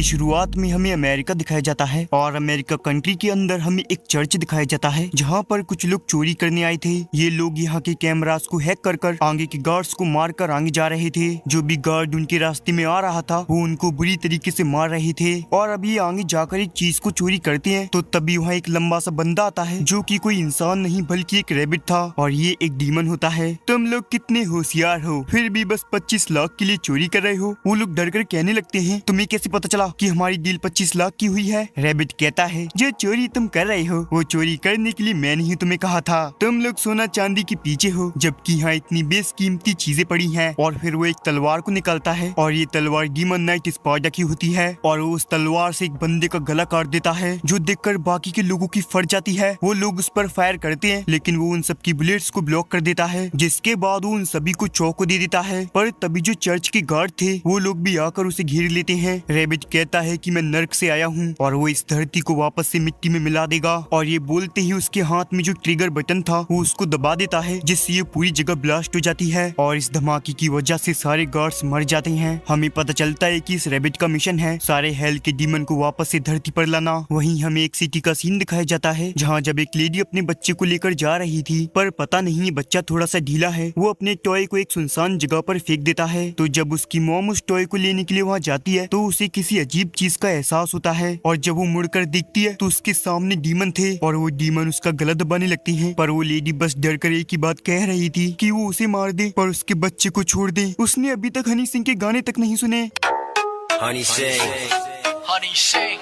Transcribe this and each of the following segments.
की शुरुआत में हमें अमेरिका दिखाया जाता है और अमेरिका कंट्री के अंदर हमें एक चर्च दिखाया जाता है जहाँ पर कुछ लोग चोरी करने आए थे। ये लोग यहाँ के कैमरास को हैक कर आगे के गार्ड्स को मार कर आगे जा रहे थे। जो भी गार्ड उनके रास्ते में आ रहा था वो उनको बुरी तरीके से मार रहे थे। और अभी आगे जाकर एक चीज को चोरी करते हैं तो तभी वहाँ एक लंबा सा बंदा आता है जो कि कोई इंसान नहीं बल्कि एक रैबिट था और ये एक डीमन होता है। तुम लोग कितने होशियार हो, फिर भी बस 25 लाख के लिए चोरी कर रहे हो। वो लोग डर कर कहने लगते हैं तुम्हें कैसे पता चला कि हमारी डील 25 लाख की हुई है। रैबिट कहता है जो चोरी तुम कर रहे हो वो चोरी करने के लिए मैंने ही तुम्हें कहा था। तुम लोग सोना चांदी के पीछे हो जबकि यहाँ इतनी बेशकीमती चीजें पड़ी हैं। और फिर वो एक तलवार को निकालता है और ये तलवार डीमन नाइट स्पार्डा की होती है और वो उस तलवार से एक बंदे का गला काट देता है जो देखकर बाकी के लोगों की फट जाती है। वो लोग उस पर फायर करते हैं लेकिन वो उन सबकी बुलेट्स को ब्लॉक कर देता है जिसके बाद वो उन सभी को चौको दे देता है। पर तभी जो चर्च के गार्ड थे वो लोग भी आकर उसे घेर लेते हैं। रैबिट कहता है कि मैं नर्क से आया हूँ और वो इस धरती को वापस से मिट्टी में मिला देगा। और ये बोलते ही उसके हाथ में जो ट्रिगर बटन था वो उसको दबा देता है जिससे ये पूरी जगह ब्लास्ट हो जाती है और इस धमाके की वजह से सारे गार्ड्स मर जाते हैं। हमें पता चलता है कि इस रैबिट का मिशन है सारे हेल के डीमन को वापस से धरती पर लाना। वहीं हमें एक सिटी का सीन दिखाया जाता है जहाँ जब एक लेडी अपने बच्चे को लेकर जा रही थी पर पता नहीं बच्चा थोड़ा सा ढीला है। वो अपने टॉय को एक सुनसान जगह पर फेंक देता है। तो जब उसकी मॉम उस टॉय को लेने के लिए वहाँ जाती है तो उसे किसी अजीब चीज का एहसास होता है और जब वो मुड़कर देखती है तो उसके सामने डीमन थे और वो डीमन उसका गला दबाने लगती है। पर वो लेडी बस डर कर एक ही बात कह रही थी कि वो उसे मार दे पर उसके बच्चे को छोड़ दे। उसने अभी तक हनी सिंह के गाने तक नहीं सुने। Honey sing.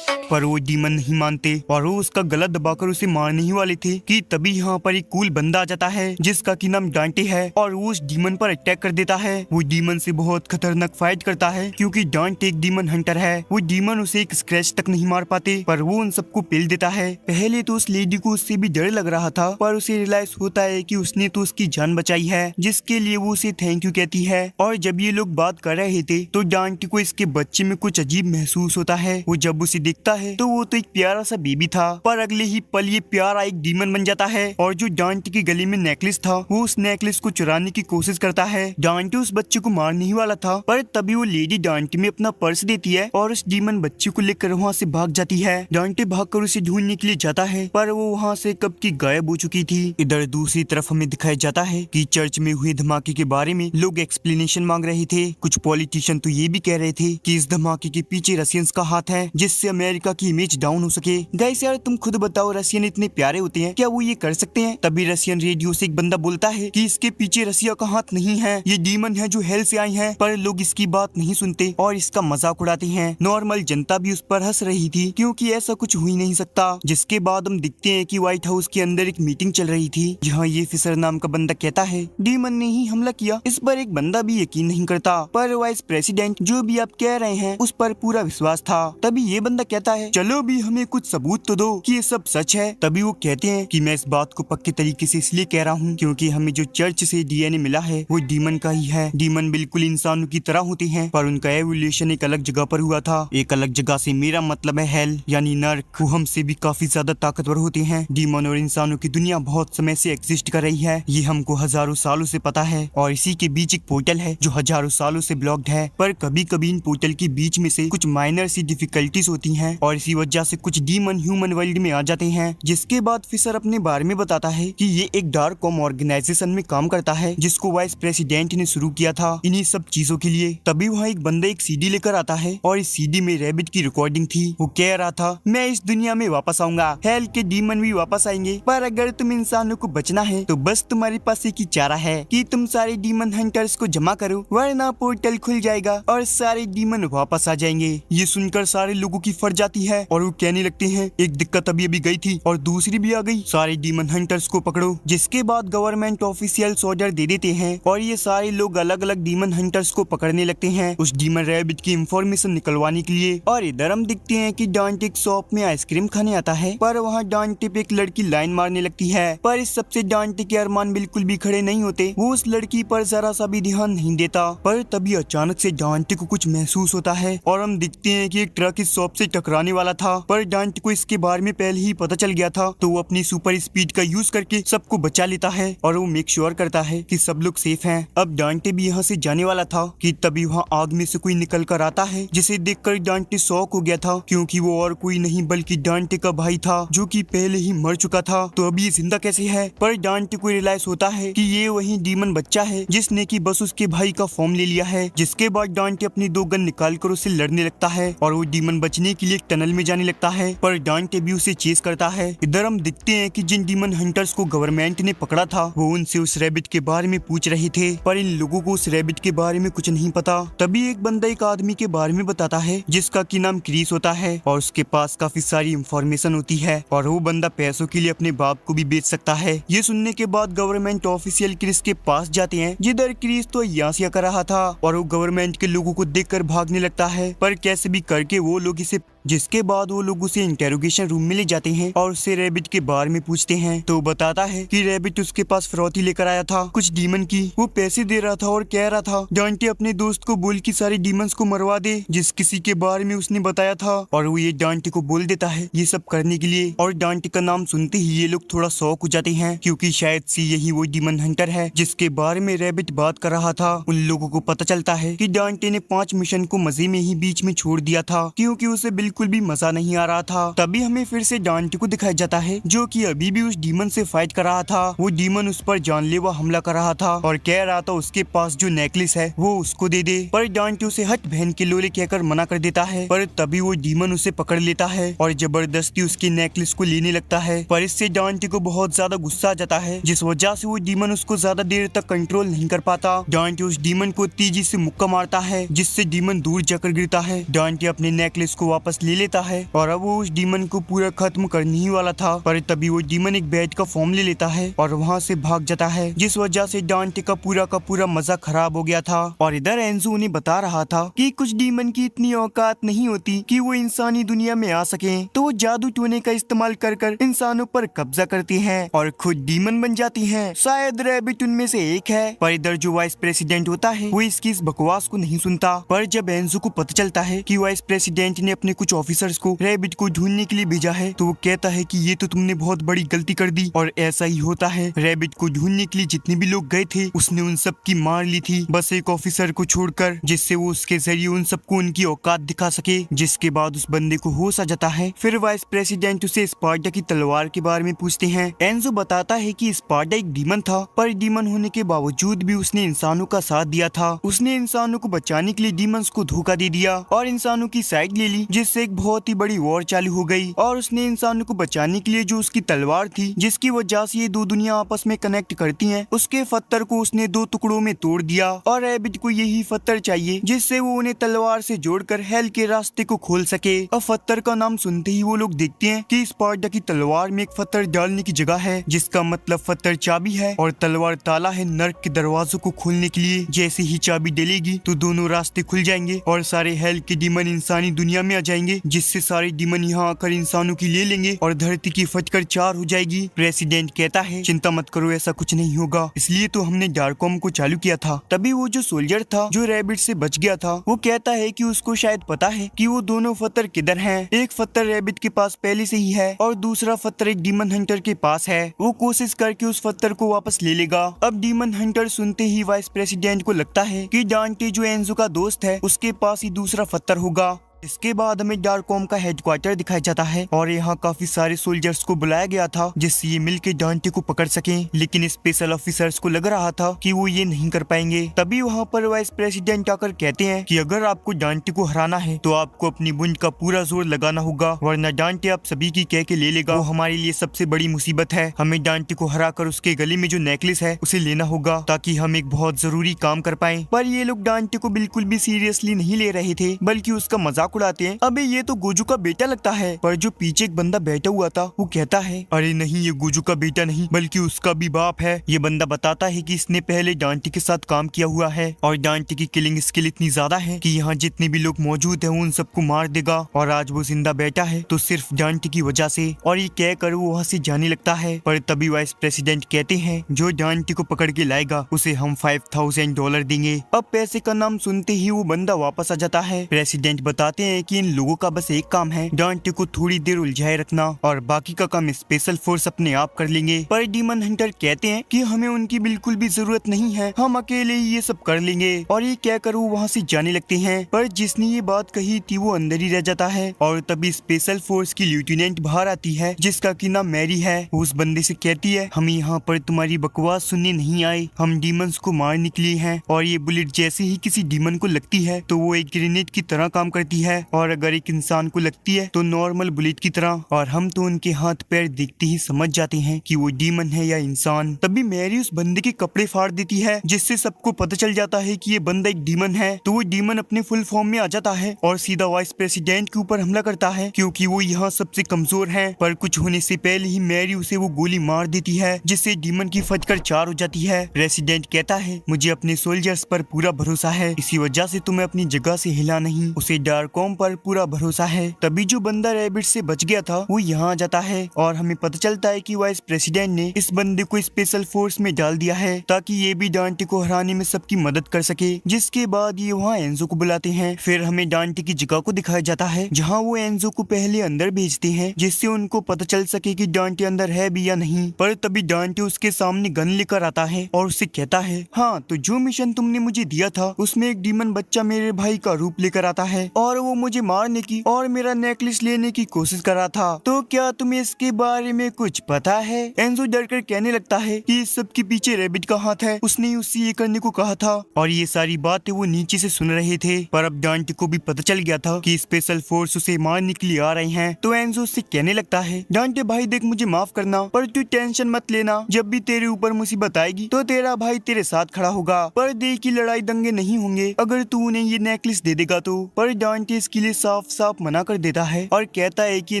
पर वो डीमन नहीं मानते और वो उसका गला दबाकर उसे मारने ही वाले थे कि तभी यहाँ पर एक कूल बंदा आ जाता है जिसका की नाम डांटे है और वो उस डीमन पर अटैक कर देता है। वो डीमन से बहुत खतरनाक फाइट करता है क्योंकि डांटे एक डीमन हंटर है। वो डीमन उसे एक स्क्रैच तक नहीं मार पाते पर वो उन सबको पेल देता है। पहले तो उस लेडी को उससे भी डर लग रहा था पर उसे रियलाइज होता है कि उसने तो उसकी जान बचाई है जिसके लिए वो उसे थैंक यू कहती है। और जब ये लोग बात कर रहे थे तो डांटे को इसके बच्चे में कुछ अजीब महसूस होता है। वो जब उसे देखता है तो वो तो एक प्यारा सा बेबी था पर अगले ही पल ये प्यारा एक डीमन बन जाता है। और जो डांटे के गले में नेकलेस था वो उस नेकलेस को चुराने की कोशिश करता है। डांटे उस बच्चे को मारने ही वाला था पर तभी वो लेडी डांटे में अपना पर्स देती है और उस डीमन बच्चे को लेकर वहाँ से भाग जाती है। डांटे भागकर उसे ढूंढने के लिए जाता है पर वो वहाँ से कब की गायब हो चुकी थी। इधर दूसरी तरफ हमें दिखाया जाता है कि चर्च में हुए धमाके के बारे में लोग एक्सप्लेनेशन मांग रहे थे। कुछ पॉलिटिशियन तो ये भी कह रहे थे कि इस धमाके के पीछे रशियंस का हाथ है जिससे अमेरिका की इमेज डाउन हो सके। गाइस यार तुम खुद बताओ रशियन इतने प्यारे होते हैं क्या वो ये कर सकते हैं? तभी रशियन रेडियो से एक बंदा बोलता है कि इसके पीछे रसिया का हाथ नहीं है, ये डीमन है जो हेल से आई है। पर लोग इसकी बात नहीं सुनते और इसका मजाक उड़ाते हैं। नॉर्मल जनता भी उस पर हंस रही थी क्योंकि ऐसा कुछ हो ही नहीं सकता। जिसके बाद हम दिखते हैं कि व्हाइट हाउस के अंदर एक मीटिंग चल रही थी जहाँ ये फिशर नाम का बंदा कहता है डीमन ने ही हमला किया। इस पर एक बंदा भी यकीन नहीं करता पर वाइस प्रेसिडेंट जो भी आप कह रहे हैं उस पर पूरा विश्वास था। तभी ये बंदा कहता है चलो भी हमें कुछ सबूत तो दो कि ये सब सच है। तभी वो कहते हैं कि मैं इस बात को पक्के तरीके से इसलिए कह रहा हूँ क्योंकि हमें जो चर्च से डीएनए मिला है वो डीमन का ही है। डीमन बिल्कुल इंसानों की तरह होते हैं पर उनका एवोल्यूशन एक अलग जगह पर हुआ था। एक अलग जगह से मेरा मतलब है हेल यानी नर्क। वो हमसे भी काफी ज्यादा ताकतवर होते हैं। डीमन और इंसानों की दुनिया बहुत समय से एग्जिस्ट कर रही है, ये हमको हजारों सालों से पता है। और इसी के बीच एक पोर्टल है जो हजारों सालों से ब्लॉक्ड है पर कभी कभी इन पोर्टल के बीच में से कुछ माइनर सी डिफिकल्टीज होती हैं और इसी वजह से कुछ डीमन ह्यूमन वर्ल्ड में आ जाते हैं। जिसके बाद फिशर अपने बारे में बताता है कि ये एक डार्क कॉम ऑर्गेनाइजेशन में काम करता है जिसको वाइस प्रेसिडेंट ने शुरू किया था इन्हीं सब चीजों के लिए। तभी वहाँ एक बंदा एक सीडी लेकर आता है और इस सीडी में रैबिट की रिकॉर्डिंग थी। वो कह रहा था मैं इस दुनिया में वापस आऊंगा, हेल के डीमन भी वापस आएंगे पर अगर तुम इंसानों को बचना है तो बस तुम्हारे पास एक ही चारा है कि तुम सारे डीमन हंटर्स को जमा करो वरना पोर्टल खुल जाएगा और सारे डीमन वापस आ जाएंगे। ये सुनकर सारे लोगों की फट जाती है और वो कहने लगते हैं एक दिक्कत अभी अभी गई थी और दूसरी भी आ गई, सारे डीमन हंटर्स को पकड़ो। जिसके बाद गवर्नमेंट ऑफिशियल्स ऑर्डर दे देते हैं और ये सारे लोग अलग अलग डीमन हंटर्स को पकड़ने लगते हैं उस डीमन रैबिट की इंफॉर्मेशन निकलवाने के लिए। और इधर हम दिखते हैं कि डांटे एक शॉप में आइसक्रीम खाने आता है पर वहाँ डांटे पे एक लड़की लाइन मारने लगती है पर इस सबसे डांटे के अरमान बिल्कुल भी खड़े नहीं होते। वो उस लड़की पर जरा सा भी ध्यान नहीं देता पर तभी अचानक से डांटे को कुछ महसूस होता है और हम दिखते हैं कि एक ट्रक इस शॉप से टकराने वाला था, पर डांटे को इसके बारे में पहले ही पता चल गया था। तो वो अपनी सुपर स्पीड का यूज करके सबको बचा लेता है और वो मेक श्योर करता है कि सब लोग सेफ हैं। अब डांटे भी यहाँ से जाने वाला था कि तभी वहाँ आग में से कोई निकल कर आता है, जिसे देखकर डांटे शॉक हो गया था, क्योंकि वो और कोई नहीं बल्कि डांटे का भाई था, जो कि पहले ही मर चुका था। तो अभी ये जिंदा कैसे है? पर डांटे को रियलाइज होता है कि ये वही डीमन बच्चा है जिसने कि बस उसके भाई का फॉर्म ले लिया है। जिसके बाद डांटे अपनी 2 गन निकाल कर उससे लड़ने लगता है और वो डीमन बचने के लिए एक टनल में जाने लगता है, पर डांटे भी उसे चेस करता है। इधर हम दिखते हैं कि जिन डीमन हंटर्स को गवर्नमेंट ने पकड़ा था वो उनसे उस रैबिट के बारे में पूछ रहे थे, पर इन लोगों को उस रैबिट के बारे में कुछ नहीं पता। तभी एक बंदा एक आदमी के बारे में बताता है जिसका की नाम क्रिस होता है और उसके पास काफी सारी इंफॉर्मेशन होती है और वो बंदा पैसों के लिए अपने बाप को भी बेच सकता है। ये सुनने के बाद गवर्नमेंट ऑफिशियल क्रिस के पास जाते हैं, जिधर क्रिस तो यासिया कर रहा था और वो गवर्नमेंट के लोगों को देखकर भागने लगता है, पर कैसे भी करके वो लोग इसे जिसके बाद वो लोग उसे इंटेरोगेशन रूम में ले जाते हैं और उससे रैबिट के बारे में पूछते हैं। तो बताता है कि रैबिट उसके पास फिरौती लेकर आया था कुछ डीमन की, वो पैसे दे रहा था और कह रहा था डांटे अपने दोस्त को बोल कि सारे डीमंस को मरवा दे जिस किसी के बारे में उसने बताया था, और वो ये डांटे को बोल देता है ये सब करने के लिए। और डांटे का नाम सुनते ही ये लोग थोड़ा शॉक हो जाते हैं, क्योंकि शायद से यही वो डीमन हंटर है जिसके बारे में रैबिट बात कर रहा था। उन लोगों को पता चलता है कि डांटे ने 5 मिशन को मजे में ही बीच में छोड़ दिया था, क्योंकि उसे बिल्कुल भी मजा नहीं आ रहा था। तभी हमें फिर से डांटे को दिखाया जाता है जो कि अभी भी उस डीमन से फाइट कर रहा था। वो डीमन उस पर जानलेवा हमला कर रहा था और कह रहा था उसके पास जो नेकलेस है वो उसको दे दे, पर डांटे उसे हट बहन के लोले कहकर मना कर देता है। पर तभी वो डीमन उसे पकड़ लेता है और जबरदस्ती उसके नेकलेस को लेने लगता है, पर इससे डांटे को बहुत ज्यादा गुस्सा आ जाता है, जिस वजह से वो डीमन उसको ज्यादा देर तक कंट्रोल नहीं कर पाता। डांटे उस डीमन को तेजी से मुक्का मारता है जिससे डीमन दूर जाकर गिरता है। डांटे अपने नेकलेस को वापस ले लेता है और अब वो उस डीमन को पूरा खत्म करने ही वाला था, पर तभी वो डीमन एक बैट का फॉर्म ले लेता है और वहाँ से भाग जाता है, जिस वजह से डांटे का पूरा मजा खराब हो गया था। और इधर एंजो उन्हें बता रहा था कि कुछ डीमन की इतनी औकात नहीं होती कि वो इंसानी दुनिया में आ सके, तो वो जादू टोने का इस्तेमाल कर कर इंसानों पर कब्जा करती हैं और खुद डीमन बन जाती हैं। शायद रैबिट उनमें से एक है। पर इधर जो वाइस प्रेसिडेंट होता है वो इसकी इस बकवास को नहीं सुनता, पर जब एंजो को पता चलता है कि वाइस प्रेसिडेंट ने अपने कुछ ऑफिसर्स को रैबिट को ढूंढने के लिए भेजा है, तो वो कहता है कि ये तो तुमने बहुत बड़ी गलती कर दी। और ऐसा ही होता है, रैबिट को ढूंढने के लिए जितने भी लोग गए थे उसने उन सब की मार ली थी, बस एक ऑफिसर को छोड़कर, जिससे वो उसके जरिए उन सबको उनकी औकात दिखा सके। जिसके बाद उस बंदे को होश आ जाता है। फिर वाइस प्रेसिडेंट उसे स्पार्टा की तलवार के बारे में पूछते हैं। एंजो बताता है कि स्पार्टा एक डीमन था, पर डीमन होने के बावजूद भी उसने इंसानों का साथ दिया था। उसने इंसानों को बचाने के लिए डीमंस को धोखा दे दिया और इंसानों की साइड ले ली, जिससे एक बहुत ही बड़ी वॉर चालू हो गई। और उसने इंसानों को बचाने के लिए जो उसकी तलवार थी, जिसकी वजह से ये 2 दुनिया आपस में कनेक्ट करती हैं, उसके पत्थर को उसने 2 टुकड़ों में तोड़ दिया। और रैबिट को यही पत्थर चाहिए जिससे वो उन्हें तलवार से जोड़कर हेल के रास्ते को खोल सके। और पत्थर का नाम सुनते ही वो लोग देखते हैं कि स्पार्टा की तलवार में एक पत्थर डालने की जगह है, जिसका मतलब पत्थर चाबी है और तलवार ताला है नर्क के दरवाजों को खोलने के लिए। जैसे ही चाबी डलेगी तो दोनों रास्ते खुल जाएंगे और सारे हेल के डीमन इंसानी दुनिया में आ जाएंगे, जिससे सारे डीमन यहाँ आकर इंसानों की ले लेंगे और धरती की फटकर 4 हो जाएगी। प्रेसिडेंट कहता है चिंता मत करो, ऐसा कुछ नहीं होगा, इसलिए तो हमने डार्ककॉम को चालू किया था। तभी वो जो सोल्जर था जो रैबिट से बच गया था, वो कहता है कि उसको शायद पता है कि वो दोनों पत्थर किधर हैं। एक पत्थर रैबिट के पास पहले से ही है और दूसरा पत्थर एक डीमन हंटर के पास है। वो कोशिश करके उस पत्थर को वापस ले लेगा। अब डीमन हंटर सुनते ही वाइस प्रेसिडेंट को लगता है कि डांटे जो एंजो का दोस्त है उसके पास ही दूसरा पत्थर होगा। इसके बाद हमें डार्ककॉम का हेडक्वार्टर दिखाया जाता है और यहाँ काफी सारे सोल्जर्स को बुलाया गया था जिससे ये मिलकर डांटे को पकड़ सकें, लेकिन स्पेशल ऑफिसर्स को लग रहा था कि वो ये नहीं कर पाएंगे। तभी वहाँ पर वाइस प्रेसिडेंट आकर कहते हैं कि अगर आपको डांटे को हराना है तो आपको अपनी बुंड का पूरा जोर लगाना होगा, वरना डांटे आप सभी की कह के ले लेगा। वो हमारे लिए सबसे बड़ी मुसीबत है। हमें डांटे को हरा कर उसके गले में जो नेकलेस है उसे लेना होगा ताकि हम एक बहुत जरूरी काम कर पाए। पर ये लोग डांटे को बिल्कुल भी सीरियसली नहीं ले रहे थे, बल्कि उसका मजाक उड़ाते हैं। अबे ये तो गोजू का बेटा लगता है। पर जो पीछे एक बंदा बैठा हुआ था वो कहता है अरे नहीं, ये गोजू का बेटा नहीं बल्कि उसका भी बाप है। ये बंदा बताता है कि इसने पहले डांटे के साथ काम किया हुआ है और डांटे की किलिंग स्किल इतनी ज्यादा है कि यहाँ जितने भी लोग मौजूद है उन सबको मार देगा, और आज वो जिंदा बैठा है तो सिर्फ डांटे की वजह से। और ये कह कर वो वहाँ से जाने लगता है। पर तभी वाइस प्रेसिडेंट कहते हैं जो डांटे को पकड़ के लाएगा उसे हम $5000 देंगे। अब पैसे का नाम सुनते ही वो बंदा वापस आ जाता है। प्रेसिडेंट बताते बताते हैं कि इन लोगों का बस एक काम है, डांटे को थोड़ी देर उलझाए रखना और बाकी का काम स्पेशल फोर्स अपने आप कर लेंगे। पर डीमन हंटर कहते हैं कि हमें उनकी बिल्कुल भी जरूरत नहीं है, हम अकेले ही ये सब कर लेंगे। और ये कहकर वो वहाँ से जाने लगते हैं। पर जिसने ये बात कही थी वो अंदर ही रह जाता है और तभी स्पेशल फोर्स की लेफ्टिनेंट बाहर आती है जिसका की नाम मैरी है। उस बंदे से कहती है, हम यहाँ पर तुम्हारी बकवास सुनने नहीं आए, हम डीमंस को मारने के लिए हैं। और ये बुलेट जैसे ही किसी डीमन को लगती है तो वो एक ग्रेनेड की तरह काम करती है और अगर एक इंसान को लगती है तो नॉर्मल बुलेट की तरह। और हम तो उनके हाथ पैर देखते ही समझ जाते हैं कि वो डीमन है या इंसान। तभी मैरी उस बंदे के कपड़े फाड़ देती है जिससे सबको पता चल जाता है कि ये बंदा एक डीमन है। तो वो डीमन अपने फुल फॉर्म में आ जाता है और सीधा वाइस प्रेसिडेंट के ऊपर हमला करता है क्योंकि वो यहाँ सबसे कमजोर है। पर कुछ होने से पहले ही मैरी उसे वो गोली मार देती है जिससे डीमन की फटकर 4 हो जाती है। प्रेसिडेंट कहता है, मुझे अपने सोल्जर्स पर पूरा भरोसा है, इसी वजह से तुम्हें अपनी जगह से हिला नहीं, उसे डार्कॉम पर पूरा भरोसा है। तभी जो बंदा रैबिट से बच गया था वो यहाँ आ जाता है और हमें पता चलता है कि वाइस प्रेसिडेंट ने इस बंदे को स्पेशल फोर्स में डाल दिया है ताकि ये भी डांटे को हराने में सबकी मदद कर सके। जिसके बाद ये वहाँ एंजो को बुलाते हैं। फिर हमें डांटे की जगह को दिखाया जाता है जहाँ वो एंजो को पहले अंदर भेजते हैं जिससे उनको पता चल सके कि डांटे अंदर है भी या नहीं। पर तभी डांटे उसके सामने गन लेकर आता है और उससे कहता है, हाँ तो जो मिशन तुमने मुझे दिया था उसमें एक डीमन बच्चा मेरे भाई का रूप लेकर आता है और वो मुझे मारने की और मेरा नेकलेस लेने की कोशिश कर रहा था, तो क्या तुम्हें इसके बारे में कुछ पता है? एंजो डरकर कहने लगता है कि इस सब के पीछे रैबिट का हाथ है, उसने ही उससे ये करने को कहा था। और ये सारी बातें वो नीचे से सुन रहे थे। पर अब डांटे को भी पता चल गया था कि स्पेशल फोर्स उसे मारने के लिए आ रहे हैं। तो एंजो उससे कहने लगता है, डांटे भाई देख मुझे माफ करना पर तू टेंशन मत लेना, जब भी तेरे ऊपर मुसीबत आएगी तो तेरा भाई तेरे साथ खड़ा होगा। पर देख की लड़ाई दंगे नहीं होंगे अगर तू उन्हें ये नेकलेस दे देगा तो। पर डांटे इसके लिए साफ साफ मना कर देता है और कहता है कि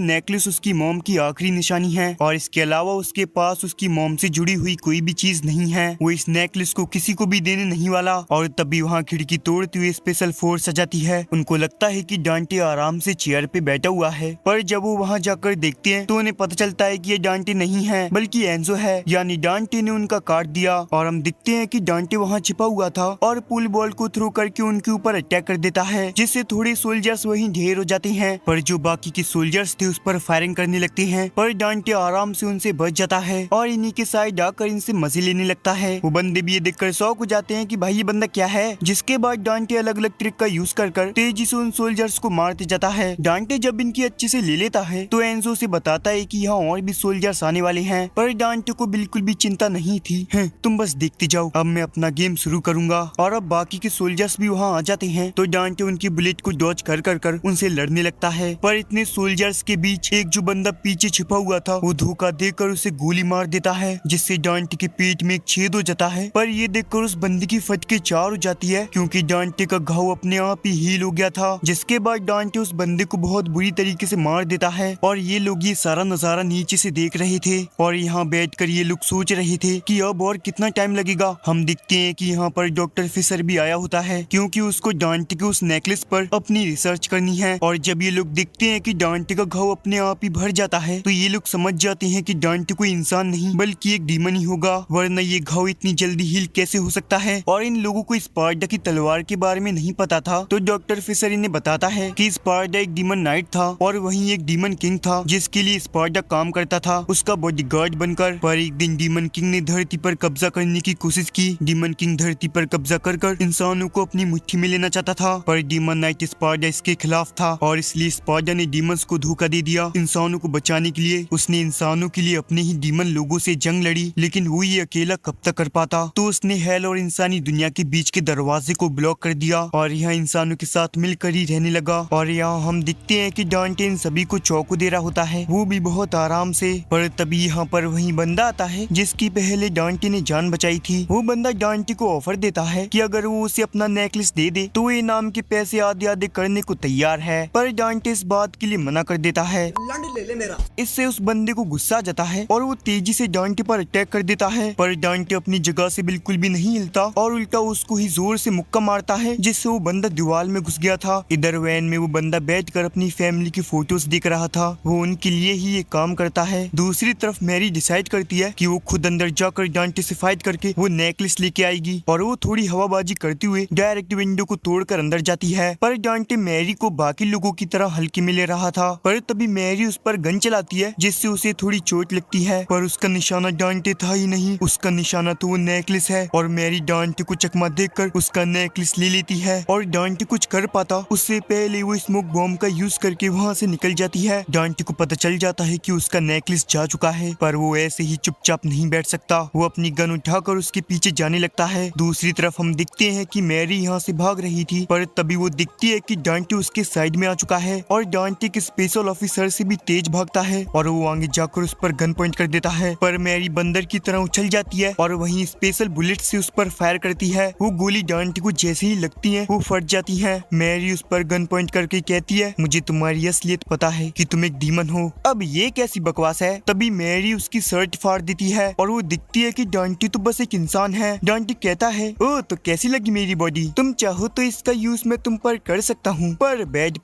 नेकलेस उसकी मॉम की आखिरी निशानी है और इसके अलावा उसके पास उसकी मॉम से जुड़ी हुई कोई भी चीज नहीं है, वो इस नेकलेस को किसी को भी देने नहीं वाला। और तभी वहाँ खिड़की तोड़ती हुई स्पेशल फोर्स आ जाती है। उनको लगता है कि डांटे आराम से चेयर पे बैठा हुआ है, पर जब वो वहाँ जाकर देखते हैं तो उन्हें पता चलता है कि ये डांटे नहीं है बल्कि एंजो है, यानी डांटे ने उनका काट दिया। और हम दिखते हैं कि डांटे वहाँ छिपा हुआ था और पुल बॉल को थ्रो करके उनके ऊपर अटैक कर देता है जिससे थोड़े सोल्जर्स वहीं ढेर हो जाते हैं। पर जो बाकी के सोल्जर्स थे उस पर फायरिंग करने लगते हैं पर डांटे आराम से उनसे बच जाता है और इन्हीं के साइड आकर इनसे मजे लेने लगता है। वो बंदे भी ये देखकर शौक हो जाते हैं कि भाई ये बंदा क्या है। जिसके बाद डांटे अलग अलग ट्रिक का यूज कर तेजी से उन सोल्जर्स को मारते जाता है। डांटे जब इनकी अच्छे से ले लेता है तो एंजो से बताता है कि यहाँ और भी सोल्जर्स आने वाले हैं। पर डांटे को बिल्कुल भी चिंता नहीं थी। तुम बस देखते जाओ, अब मैं अपना गेम शुरू करूंगा। और अब बाकी के सोल्जर्स भी वहाँ आ जाते हैं तो डांटे उनकी बुलेट को डॉज कर उनसे लड़ने लगता है। पर इतने सोल्जर्स के बीच एक जो बंदा पीछे छिपा हुआ था वो धोखा देकर उसे गोली मार देता है जिससे डांटे के पेट में एक छेद हो जाता है। पर ये देखकर उस बंदे की फटके 4 हो जाती है क्योंकि डांटे का घाव अपने आप ही हील हो गया था। जिसके बाद डांटे उस बंदे को बहुत बुरी तरीके से मार देता है और ये लोग ये सारा नजारा नीचे से देख रहे थे और यहाँ बैठकर ये लोग सोच रहे थे कि अब और कितना टाइम लगेगा। हम देखते हैं कि यहाँ पर डॉक्टर फिशर भी आया होता है क्योंकि उसको डांटे के उस नेकलेस पर अपनी रिसर्च करनी है। और जब ये लोग देखते हैं कि डांटे का घाव अपने आप ही भर जाता है तो ये लोग समझ जाते हैं कि डांटे कोई इंसान नहीं बल्कि एक डीमन ही होगा, वरना ये घाव इतनी जल्दी हील कैसे हो सकता है। और इन लोगों को स्पार्टा की तलवार के बारे में नहीं पता था तो डॉक्टर फिशर इन्हें बताता है कि स्पार्टा एक डीमन नाइट था और वहीं एक डीमन किंग था जिसके लिए स्पार्टा काम करता था उसका बॉडीगार्ड बनकर। पर एक दिन डीमन किंग ने धरती पर कब्जा करने की कोशिश की। डीमन किंग धरती पर कब्जा कर इंसानों को अपनी मुट्ठी में लेना चाहता था पर डीमन नाइट स्पार्टा इसके खिलाफ था और इसलिए स्पार्टा ने डीमंस को धोखा दे दिया। इंसानों को बचाने के लिए उसने इंसानों के लिए अपने ही डीमन लोगों से जंग लड़ी, लेकिन वो ये अकेला कब तक कर पाता। तो उसने हेल और इंसानी दुनिया के बीच के दरवाजे को ब्लॉक कर दिया और यहाँ इंसानों के साथ मिलकर ही रहने लगा। और यहाँ हम दिखते हैं कि डांटे इन सभी को चौको दे रहा होता है, वो भी बहुत आराम से। पर तभी यहाँ पर वही बंदा आता है जिसकी पहले डांटे ने जान बचाई थी। वो बंदा डांटे को ऑफर देता है कि अगर वो उसे अपना नेकलेस दे दे तो ये नाम के पैसे आधे आधे करने को तैयार है। पर डांटे इस बात के लिए मना कर देता है। ले ले मेरा। इससे उस बंदे को गुस्सा आ जाता है और वो तेजी से डांटे पर अटैक कर देता है। पर डांटे अपनी जगह से बिल्कुल भी नहीं हिलता और उल्टा उसको ही जोर से मुक्का मारता है जिससे वो बंदा दीवार में घुस गया था। इधर वैन में वो बंदा बैठकर अपनी फैमिली की फोटोज देख रहा था, वो उनके लिए ही ये काम करता है। दूसरी तरफ मैरी डिसाइड करती है कि वो खुद अंदर जाकर डांटे से फाइट करके वो नेकलेस लेके आएगी और वो थोड़ी हवाबाजी करते हुए डायरेक्ट विंडो को तोड़कर अंदर जाती है। पर डांटे मैरी को बाकी लोगों की तरह हल्के में ले रहा था, पर तभी मैरी उस पर गन चलाती है जिससे उसे थोड़ी चोट लगती है। पर उसका निशाना डांटे था ही नहीं, उसका निशाना तो वो नेकलेस है। और मैरी डांटे को चकमा देकर उसका नेकलेस ले लेती है और डांटे कुछ कर पाता उससे पहले वो स्मोक बॉम्ब का यूज करके वहाँ से निकल जाती है। डांटे को पता चल जाता है कि उसका नेकलेस जा चुका है, पर वो ऐसे ही चुपचाप नहीं बैठ सकता। वो अपनी गन उठाकर उसके पीछे जाने लगता है। दूसरी तरफ हम दिखते हैं कि मैरी यहाँ से भाग रही थी, पर तभी वो दिखती है कि डांटे उसके साइड में आ चुका है और डांटे के स्पेशल ऑफिसर से भी तेज भागता है और वो आगे जाकर उस पर गन पॉइंट कर देता है। पर मैरी बंदर की तरह उछल जाती है और वहीं स्पेशल बुलेट से उस पर फायर करती है। वो गोली डांटे को जैसे ही लगती है वो फट जाती है। मैरी उस पर गन पॉइंट करके कहती है, मुझे तुम्हारी असलियत पता है कि तुम एक डीमन हो। अब ये कैसी बकवास है। तभी मैरी उसकी शर्ट फाड़ देती है और वो दिखती है कि डांटे तो बस एक इंसान है। डांटे कहता है, ओ तो कैसी लगी मेरी बॉडी, तुम चाहो तो इसका यूज मैं तुम पर कर सकता हूँ, पर बेड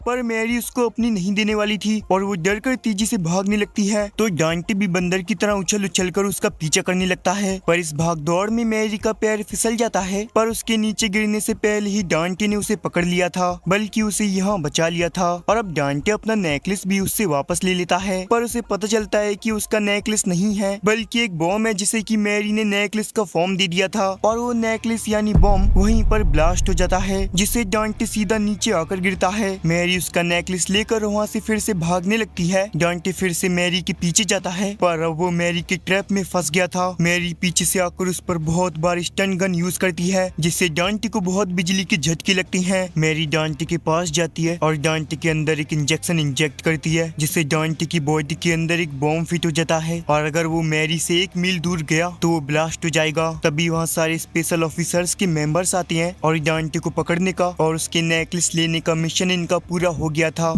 पर मैरी उसको अपनी नहीं देने वाली थी और वो डर कर तेजी से भागने लगती है। तो डांटे भी बंदर की तरह उछल उछल कर उसका पीछा करने लगता है। पर इस भाग दौड़ में मैरी का पैर फिसल जाता है, पर उसके नीचे गिरने से पहले ही डांटे ने उसे पकड़ लिया था, बल्कि उसे यहाँ बचा लिया था। और अब डांटे अपना नेकलेस भी उससे वापस ले लेता है, पर उसे पता चलता है कि उसका नेकलेस नहीं है बल्कि एक बॉम्ब है जिसे कि मैरी ने नेकलेस का फॉर्म दे दिया था। और वो नेकलेस यानी बॉम्ब वहीं पर ब्लास्ट हो जाता है, जिससे डांटे सीधा नीचे आकर गिरता है। मैरी उसका नेकलेस लेकर वहाँ से फिर से भागने लगती है। डांटे फिर से मैरी के पीछे जाता है, पर अब वो मैरी के ट्रैप में फंस गया था। मैरी पीछे से आकर उस पर बहुत बार स्टन गन यूज करती है, जिससे डांटे को बहुत बिजली के झटके लगते हैं। मैरी डांटे के पास जाती है और डांटे के अंदर एक इंजेक्शन इंजेक्ट करती है, जिससे डांटे की बॉडी के अंदर एक बॉम्ब फिट हो जाता है और अगर वो मैरी से 1 मील दूर गया तो वो ब्लास्ट हो जाएगा। तभी वहाँ सारे स्पेशल ऑफिसर्स के मेंबर्स आते हैं और डांटे को पकड़ने का और उसके नेकलेस लेने का मिशन इनका पूरा हो गया था।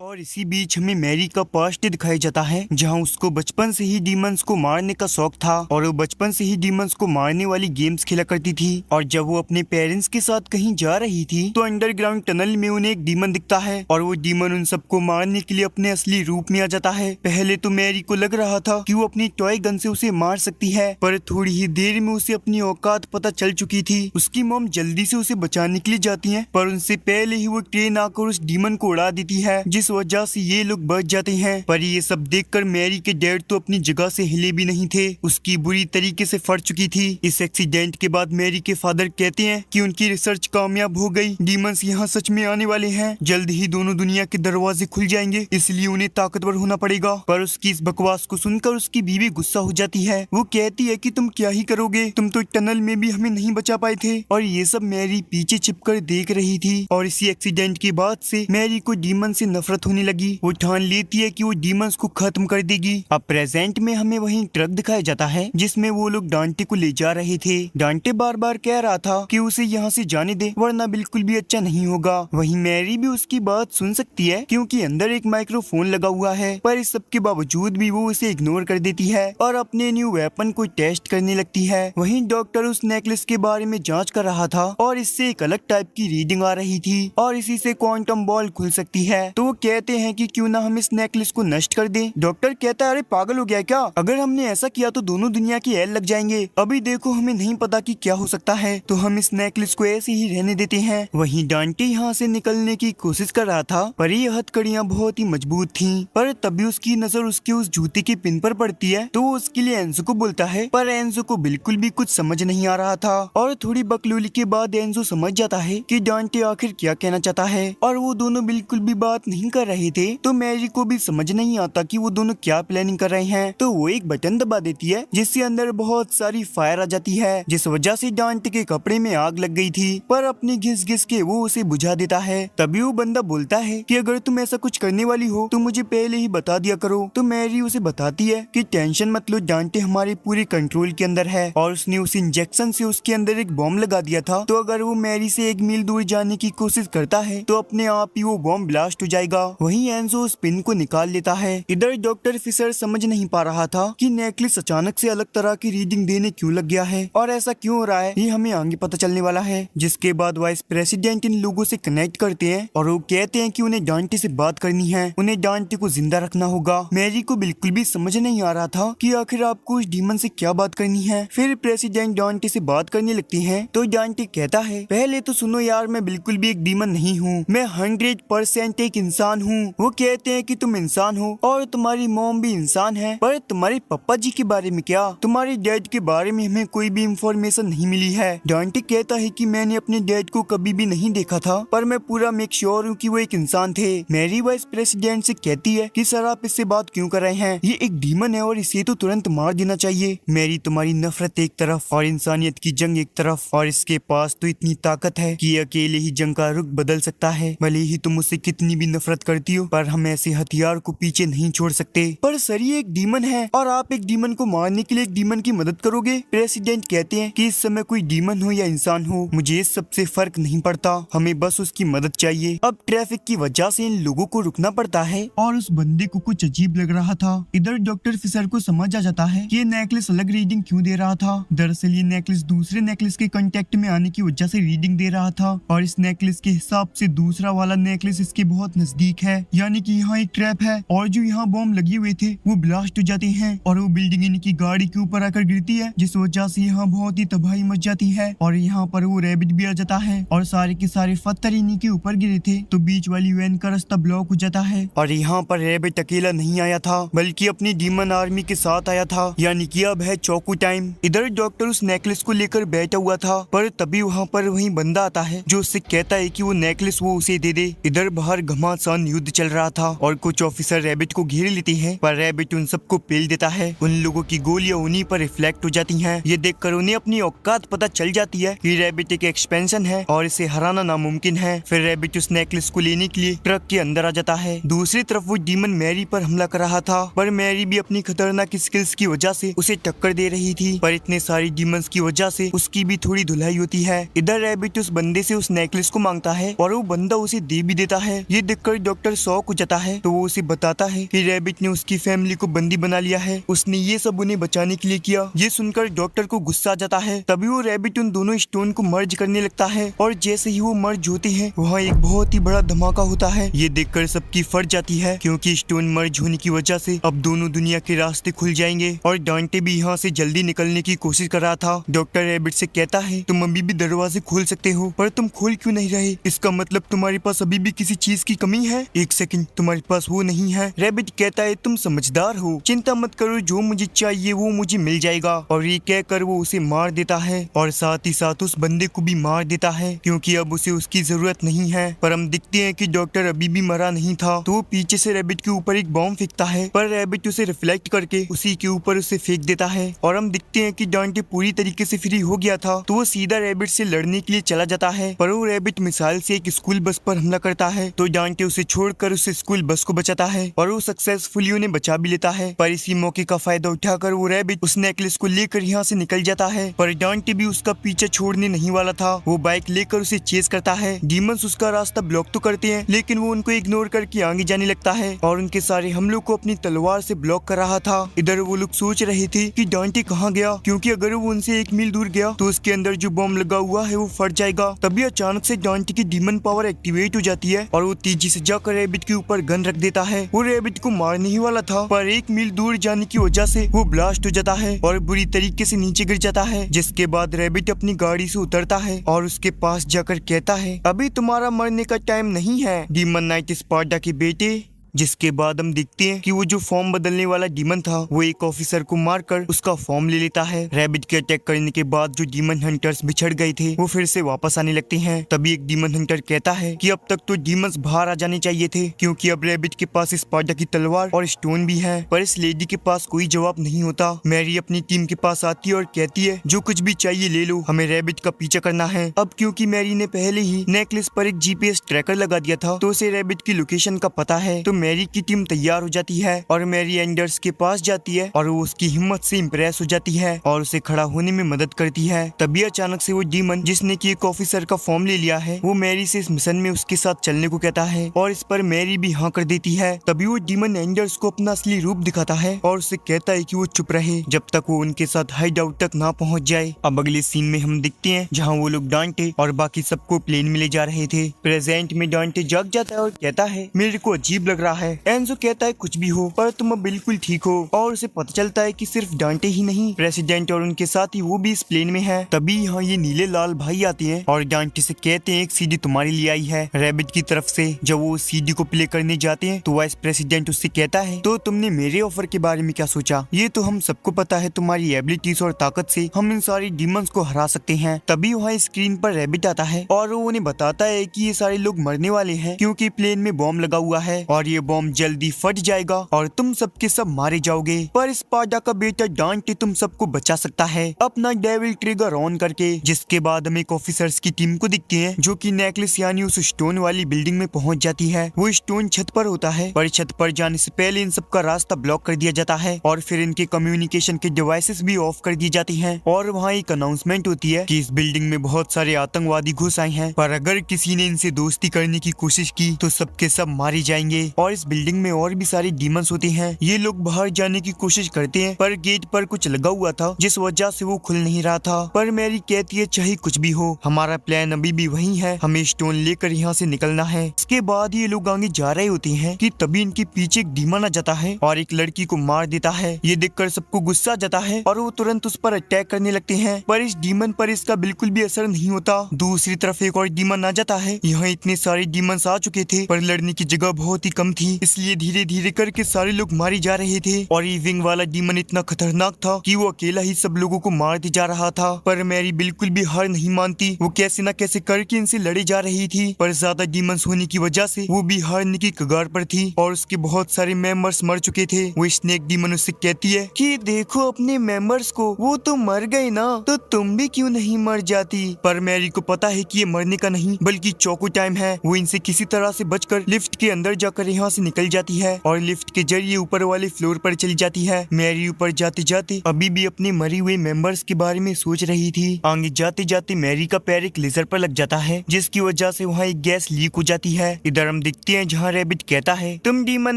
और इसी बीच हमें मैरी का पास्ट दिखाया जाता है, जहां उसको बचपन से ही डीमंस को मारने का शौक था और वो बचपन से ही डीमंस को मारने वाली गेम्स खेला करती थी। और जब वो अपने पेरेंट्स के साथ कहीं जा रही थी तो अंडरग्राउंड टनल में उन्हें एक डीमन दिखता है और वो डीमन उन सबको मारने के लिए अपने असली रूप में आ जाता है। पहले तो मैरी को लग रहा था कि वो अपनी टॉय गन से उसे मार सकती है, पर थोड़ी ही देर में उसे अपनी औकात पता चल चुकी थी। उसकी मॉम जल्दी से उसे बचाने के लिए जाती है, पर उनसे पहले ही वो ट्रेन आकर उस डीमन को उड़ा देती है, जिस वजह से ये लोग बच जाते हैं। पर ये सब देखकर मैरी के डैड तो अपनी जगह से हिले भी नहीं थे, उसकी बुरी तरीके से फट चुकी थी। इस एक्सीडेंट के बाद मैरी के फादर कहते हैं कि उनकी रिसर्च कामयाब हो गई, डीमंस यहाँ सच में आने वाले हैं, जल्द ही दोनों दुनिया के दरवाजे खुल जाएंगे, इसलिए उन्हें ताकतवर होना पड़ेगा। पर उसकी इस बकवास को सुनकर उसकी बीवी गुस्सा हो जाती है। वो कहती है कि तुम क्या ही करोगे, तुम तो टनल में भी हमें नहीं बचा पाए थे। और ये सब मैरी पीछे छिपकर देख रही थी। और इसी एक्सीडेंट के बाद से मैरी को डीमन से नफरत होने लगी। वो ठान लेती है कि वो डीमंस को खत्म कर देगी। अब प्रेजेंट में हमें वहीं ट्रक दिखाया जाता है जिसमें वो लोग डांटे को ले जा रहे थे। डांटे बार बार कह रहा था कि उसे यहाँ से जाने दे, वरना बिल्कुल भी अच्छा नहीं होगा। वहीं मैरी भी उसकी बात सुन सकती है क्योंकि अंदर एक माइक्रोफोन लगा हुआ है, पर इस सब के बावजूद भी वो उसे इग्नोर कर देती है और अपने न्यू वेपन को टेस्ट करने लगती है। वहीं डॉक्टर उस नेकलेस के बारे में जांच कर रहा था और इससे एक अलग टाइप की रीडिंग आ रही थी और इसी से क्वांटम बॉल खुल सकती है। तो वो कहते हैं कि क्यों ना हम इस नेकलेस को नष्ट कर दें। डॉक्टर कहता है, अरे पागल हो गया क्या, अगर हमने ऐसा किया तो दोनों दुनिया की एल लग जाएंगे। अभी देखो हमें नहीं पता कि क्या हो सकता है, तो हम इस नेकलेस को ऐसे ही रहने देते हैं। वहीं डांटे यहाँ से निकलने की कोशिश कर रहा था, पर ये हथकड़ियाँ बहुत ही मजबूत थीं। पर तभी उसकी नजर उसके उस जूते के पिन पर पड़ती है, तो वो उसके लिए एंजो को बोलता है, पर एंजो को बिल्कुल भी कुछ समझ नहीं आ रहा था। और थोड़ी बकलोली के बाद एंजो समझ जाता है कि डांटे आखिर क्या कहना चाहता है, और वो दोनों बिल्कुल भी बात नहीं कर रहे थे। तो मैरी को भी समझ नहीं आता कि वो दोनों क्या प्लानिंग कर रहे हैं। तो वो एक बटन दबा देती है जिससे अंदर बहुत सारी फायर आ जाती है, जिस वजह से डांटे के कपड़े में आग लग गई थी। पर अपनी घिस घिस के वो उसे बुझा देता है। तभी वो बंदा बोलता है कि अगर तुम ऐसा कुछ करने वाली हो तो मुझे पहले ही बता दिया करो। तो मैरी उसे बताती है कि टेंशन मत लो, डांटे हमारे पूरे कंट्रोल के अंदर है और उसने उस इंजेक्शन से उसके अंदर एक बॉम्ब लगा दिया था। तो अगर वो मैरी से 1 मील दूर जाने की कोशिश करता है तो अपने आप ही वो बॉम्ब ब्लास्ट हो जाएगा वहीं एंजो उस पिन को निकाल लेता है। इधर डॉक्टर फिशर समझ नहीं पा रहा था कि नेकलेस अचानक से अलग तरह की रीडिंग देने क्यों लग गया है और ऐसा क्यों हो रहा है, ये हमें आगे पता चलने वाला है। जिसके बाद वाइस प्रेसिडेंट इन लोगों से कनेक्ट करते हैं और वो कहते हैं कि उन्हें डांटे से बात करनी है, उन्हें डांटे को जिंदा रखना होगा। मैरी को बिल्कुल भी समझ नहीं आ रहा था कि आखिर आपको उस डीमन से क्या बात करनी है। फिर प्रेसिडेंट डांटे से बात करने लगती है तो डांटे कहता है, पहले तो सुनो यार, मैं बिल्कुल भी एक डीमन नहीं हूँ, मैं 100% एक इंसान हूँ। वो कहते हैं कि तुम इंसान हो और तुम्हारी मॉम भी इंसान है, पर तुम्हारे पापा जी के बारे में क्या, तुम्हारे डैड के बारे में हमें कोई भी इंफॉर्मेशन नहीं मिली है। डांटे कहता है कि मैंने अपने डैड को कभी भी नहीं देखा था, पर मैं पूरा मेक श्योर हूँ कि वो एक इंसान थे। मैरी वाइस प्रेसिडेंट से कहती है कि सर आप इससे बात क्यों कर रहे हैं, ये एक डीमन है और इसे तो तुरंत मार देना चाहिए। मैरी, तुम्हारी नफरत एक तरफ और इंसानियत की जंग एक तरफ, और इसके पास तो इतनी ताकत है कि अकेले ही जंग का रुख बदल सकता है। भले ही तुम उससे कितनी भी नफरत करती हो, पर हम ऐसे हथियार को पीछे नहीं छोड़ सकते। पर सर ये एक डीमन है और आप एक डीमन को मारने के लिए एक डीमन की मदद करोगे। प्रेसिडेंट कहते हैं कि इस समय कोई डीमन हो या इंसान हो, मुझे इस सबसे फर्क नहीं पड़ता, हमें बस उसकी मदद चाहिए। अब ट्रैफिक की वजह से इन लोगों को रुकना पड़ता है और उस बंदे को कुछ अजीब लग रहा था। इधर डॉक्टर फिशर को समझ आ जाता है कि ये नेकलेस अलग रीडिंग क्यों दे रहा था। दरअसल ये नेकलेस दूसरे नेकलेस के कांटेक्ट में आने की वजह से रीडिंग दे रहा था और इस नेकलेस के हिसाब से दूसरा वाला नेकलेस इसके बहुत नजदीक है, यानी कि यहाँ एक ट्रैप है और जो यहाँ बॉम्ब लगे हुए थे वो ब्लास्ट हो जाते हैं और वो बिल्डिंग इनकी गाड़ी के ऊपर आकर गिरती है, जिस वजह से यहाँ बहुत ही तबाही मच जाती है और यहाँ पर वो रैबिट भी आ जाता है और सारे के सारे पत्थर इन्हीं के ऊपर गिरे थे, तो बीच वाली वैन का रास्ता ब्लॉक हो जाता है। और यहाँ पर रैबिट अकेला नहीं आया था बल्कि अपनी डीमन आर्मी के साथ आया था, यानी कि अब है चौकू टाइम। इधर डॉक्टर उस नेकलेस को लेकर बैठा हुआ था, पर तभी वहाँ पर वही बंदा आता है जो उससे कहता है कि वो नेकलेस वो उसे दे दे। इधर बाहर घमासान युद्ध चल रहा था और कुछ ऑफिसर रैबिट को घेर लेते हैं, पर रैबिट उन सबको पेल देता है। उन लोगों की गोलियां उन्हीं पर रिफ्लेक्ट हो जाती हैं। ये देखकर उन्हें अपनी औकात पता चल जाती है कि रैबिट एक एक्सपेंशन है और इसे हराना नामुमकिन है। फिर रैबिट उस नेकलेस को लेने के लिए ट्रक के अंदर आ जाता है। दूसरी तरफ वो डीमन मैरी पर हमला कर रहा था, पर मैरी भी अपनी खतरनाक स्किल्स की वजह से उसे टक्कर दे रही थी, पर इतने सारी डीमंस की वजह से उसकी भी थोड़ी धुलाई होती है। इधर रैबिट उस बंदे से उस नेकलेस को मांगता है और वो बंदा उसे दे भी देता है। ये देखकर डॉक्टर शॉक हो जाता है, तो वो उसे बताता है कि रैबिट ने उसकी फैमिली को बंदी बना लिया है, उसने ये सब उन्हें बचाने के लिए किया। ये सुनकर डॉक्टर को गुस्सा आ जाता है। तभी वो रैबिट उन दोनों स्टोन को मर्ज करने लगता है और जैसे ही वो मर्ज होते हैं वहाँ एक बहुत ही बड़ा धमाका होता है। ये देखकर सबकी फट जाती है, क्योंकि स्टोन मर्ज होने की वजह से अब दोनों दुनिया के रास्ते खुल जाएंगे और डांटे भी यहाँ से जल्दी निकलने की कोशिश कर रहा था। डॉक्टर रैबिट से कहता है, तुम अभी भी दरवाजे खोल सकते हो, पर तुम खोल क्यों नहीं रहे? इसका मतलब तुम्हारे पास अभी भी किसी चीज की कमी है। एक सेकंड, तुम्हारे पास वो नहीं है। रैबिट कहता है, तुम समझदार हो, चिंता मत करो, जो मुझे चाहिए वो मुझे मिल जाएगा। और ये कहकर वो उसे मार देता है और साथ ही साथ उस बंदे को भी मार देता है, क्योंकि अब उसे उसकी जरूरत नहीं है। पर हम दिखते हैं कि डॉक्टर अभी भी मरा नहीं था, तो वो पीछे से रैबिट के ऊपर एक बॉम्ब फेंकता है, पर रैबिट उसे रिफ्लेक्ट करके उसी के ऊपर उसे फेंक देता है। और हम दिखते हैं कि डांटे पूरी तरीके से फ्री हो गया था, तो वो सीधा रैबिट से लड़ने के लिए चला जाता है, पर वो रैबिट मिसाइल से एक स्कूल बस पर हमला करता है, तो डांटे उसे छोड़कर उस स्कूल बस को बचाता है और वो सक्सेसफुली उन्हें बचा भी लेता है। पर इसी मौके का फायदा उठाकर वो रैबिट उस नेकलेस को लेकर यहाँ से निकल जाता है, पर डांटे भी उसका पीछा छोड़ने नहीं वाला था। वो बाइक लेकर उसे चेस करता है। डीमंस उसका रास्ता ब्लॉक तो करते हैं, लेकिन वो उनको इग्नोर करके आगे जाने लगता है और उनके सारे हमलों को अपनी तलवार से ब्लॉक कर रहा था। इधर वो लोग सोच रहे थे कि डांटे कहाँ गया, क्योंकि अगर वो उनसे 1 मील दूर गया तो उसके अंदर जो बॉम्ब लगा हुआ है वो फट जाएगा। तभी अचानक से डांटे की डीमन पावर एक्टिवेट हो जाती है और वो तेजी से जाकर रैबिट के ऊपर गन रख देता है। वो रैबिट को मारने ही वाला था, पर 1 मील दूर जाने की वजह से वो ब्लास्ट हो जाता है और बुरी तरीके से नीचे गिर जाता है, जिसके बाद रैबिट अपनी गाड़ी से उतरता है और उसके पास जाकर कहता है, अभी तुम्हारा मरने का टाइम नहीं है डीमन नाइट स्पार्टा के बेटे। जिसके बाद हम देखते हैं कि वो जो फॉर्म बदलने वाला डीमन था वो एक ऑफिसर को मारकर उसका फॉर्म ले लेता है। रैबिट के अटैक करने के बाद जो डीमन हंटर्स बिछड़ गए थे वो फिर से वापस आने लगते हैं। तभी एक डीमन हंटर कहता है कि अब तक तो डीमंस बाहर आ जाने चाहिए थे, क्योंकि अब रैबिट के पास स्पार्टा की तलवार और स्टोन भी है। पर इस लेडी के पास कोई जवाब नहीं होता। मैरी अपनी टीम के पास आती है और कहती है, जो कुछ भी चाहिए ले लो, हमें रैबिट का पीछा करना है। अब क्योंकि मैरी ने पहले ही नेकलेस पर एक GPS ट्रैकर लगा दिया था, तो उसे रैबिट की लोकेशन का पता है, तो मैरी की टीम तैयार हो जाती है और मैरी एंडर्स के पास जाती है और वो उसकी हिम्मत से इम्प्रेस हो जाती है और उसे खड़ा होने में मदद करती है। तभी अचानक से वो डीमन जिसने की एक ऑफिसर का फॉर्म ले लिया है वो मैरी से इस मिशन में उसके साथ चलने को कहता है और इस पर मैरी भी हाँ कर देती है। तभी वो डीमन एंडर्स को अपना असली रूप दिखाता है और उसे कहता है कि वो चुप रहे जब तक वो उनके साथ हाइड आउट तक ना पहुंच जाए। अब अगले सीन में हम दिखते हैं जहाँ वो लोग डांटे और बाकी सबको प्लेन में ले जा रहे थे। प्रेजेंट में डांटे जाग जाता है और कहता है मेरे को अजीब लग रहा है। एंजो कहता है कुछ भी हो पर तुम अब बिल्कुल ठीक हो और उसे पता चलता है कि सिर्फ डांटे ही नहीं प्रेसिडेंट और उनके साथ ही वो भी इस प्लेन में है। तभी यहाँ ये नीले लाल भाई आते हैं और डांटे से कहते हैं एक सीडी तुम्हारे लिए आई है रैबिट की तरफ से। जब वो सीडी को प्ले करने जाते हैं तो वाइस प्रेसिडेंट उससे कहता है तो तुमने मेरे ऑफर के बारे में क्या सोचा? ये तो हम सबको पता है तुम्हारी एबिलिटीज और ताकत से हम इन सारी डीमंस को हरा सकते हैं। तभी वहाँ स्क्रीन पर रैबिट आता है और वो उन्हें बताता है कि ये सारे लोग मरने वाले हैं क्योंकि प्लेन में बॉम्ब लगा हुआ है और ये बॉम्ब जल्दी फट जाएगा और तुम सबके सब मारे जाओगे। पर स्पार्टा का बेटा डांटे तुम सबको बचा सकता है अपना डेविल ट्रिगर ऑन करके। जिसके बाद हम एक ऑफिसर्स की टीम को दिखते हैं जो कि नेकलेस यानी उस स्टोन वाली बिल्डिंग में पहुंच जाती है। वो स्टोन छत पर होता है पर छत पर जाने से पहले इन सबका रास्ता ब्लॉक कर दिया जाता है और फिर इनके कम्युनिकेशन के डिवाइसेस भी ऑफ कर दी जाती हैं और वहाँ एक अनाउंसमेंट होती है कि इस बिल्डिंग में बहुत सारे आतंकवादी घुस आए हैं पर अगर किसी ने इनसे दोस्ती करने की कोशिश की तो सबके सब मारे जाएंगे। और इस बिल्डिंग में और भी सारे डीमंस होते हैं। ये लोग बाहर जाने की कोशिश करते हैं पर गेट पर कुछ लगा हुआ था जिस वजह से वो खुल नहीं रहा था। पर मैरी कहती है चाहे कुछ भी हो हमारा प्लान अभी भी वही है, हमें स्टोन लेकर यहाँ से निकलना है। इसके बाद ये लोग आगे जा रहे होते हैं कि तभी इनके पीछे एक डीमन आ जाता है और एक लड़की को मार देता है। ये देखकर सबको गुस्सा आ जाता है और वो तुरंत उस पर अटैक करने लगते हैं पर इस डीमन पर इसका बिल्कुल भी असर नहीं होता। दूसरी तरफ एक और डीमन आ जाता है। यहाँ इतने सारे डीमंस आ चुके थे पर लड़ने की जगह बहुत ही कम थी इसलिए धीरे धीरे करके सारे लोग मारे जा रहे थे और ये विंग वाला डीमन इतना खतरनाक था कि वो अकेला ही सब लोगों को मारते जा रहा था। पर मैरी बिल्कुल भी हार नहीं मानती, वो कैसे न कैसे करके इनसे लड़े जा रही थी पर ज्यादा डीमंस होने की वजह से वो भी हारने की कगार पर थी और उसके बहुत सारे मेंबर्स मर चुके थे। वो स्नेक डीमन उससे कहती है कि देखो अपने मेंबर्स को, वो तो मर गए ना तो तुम भी क्यों नहीं मर जाती। पर मैरी को पता है कि ये मरने का नहीं बल्कि चौको टाइम है। वो इनसे किसी तरह से बचकर लिफ्ट के अंदर जाकर यहाँ से निकल जाती है और लिफ्ट के जरिए ऊपर वाले फ्लोर पर चली जाती है। मैरी ऊपर जाते जाते अभी भी अपने मरे हुए मेंबर्स के बारे में सोच रही थी। आगे जाते जाते मैरी का पैर एक लेजर पर लग जाता है जिसकी वजह से वहाँ एक गैस लीक हो जाती है। इधर हम दिखते हैं जहाँ रैबिट कहता है तुम डीमन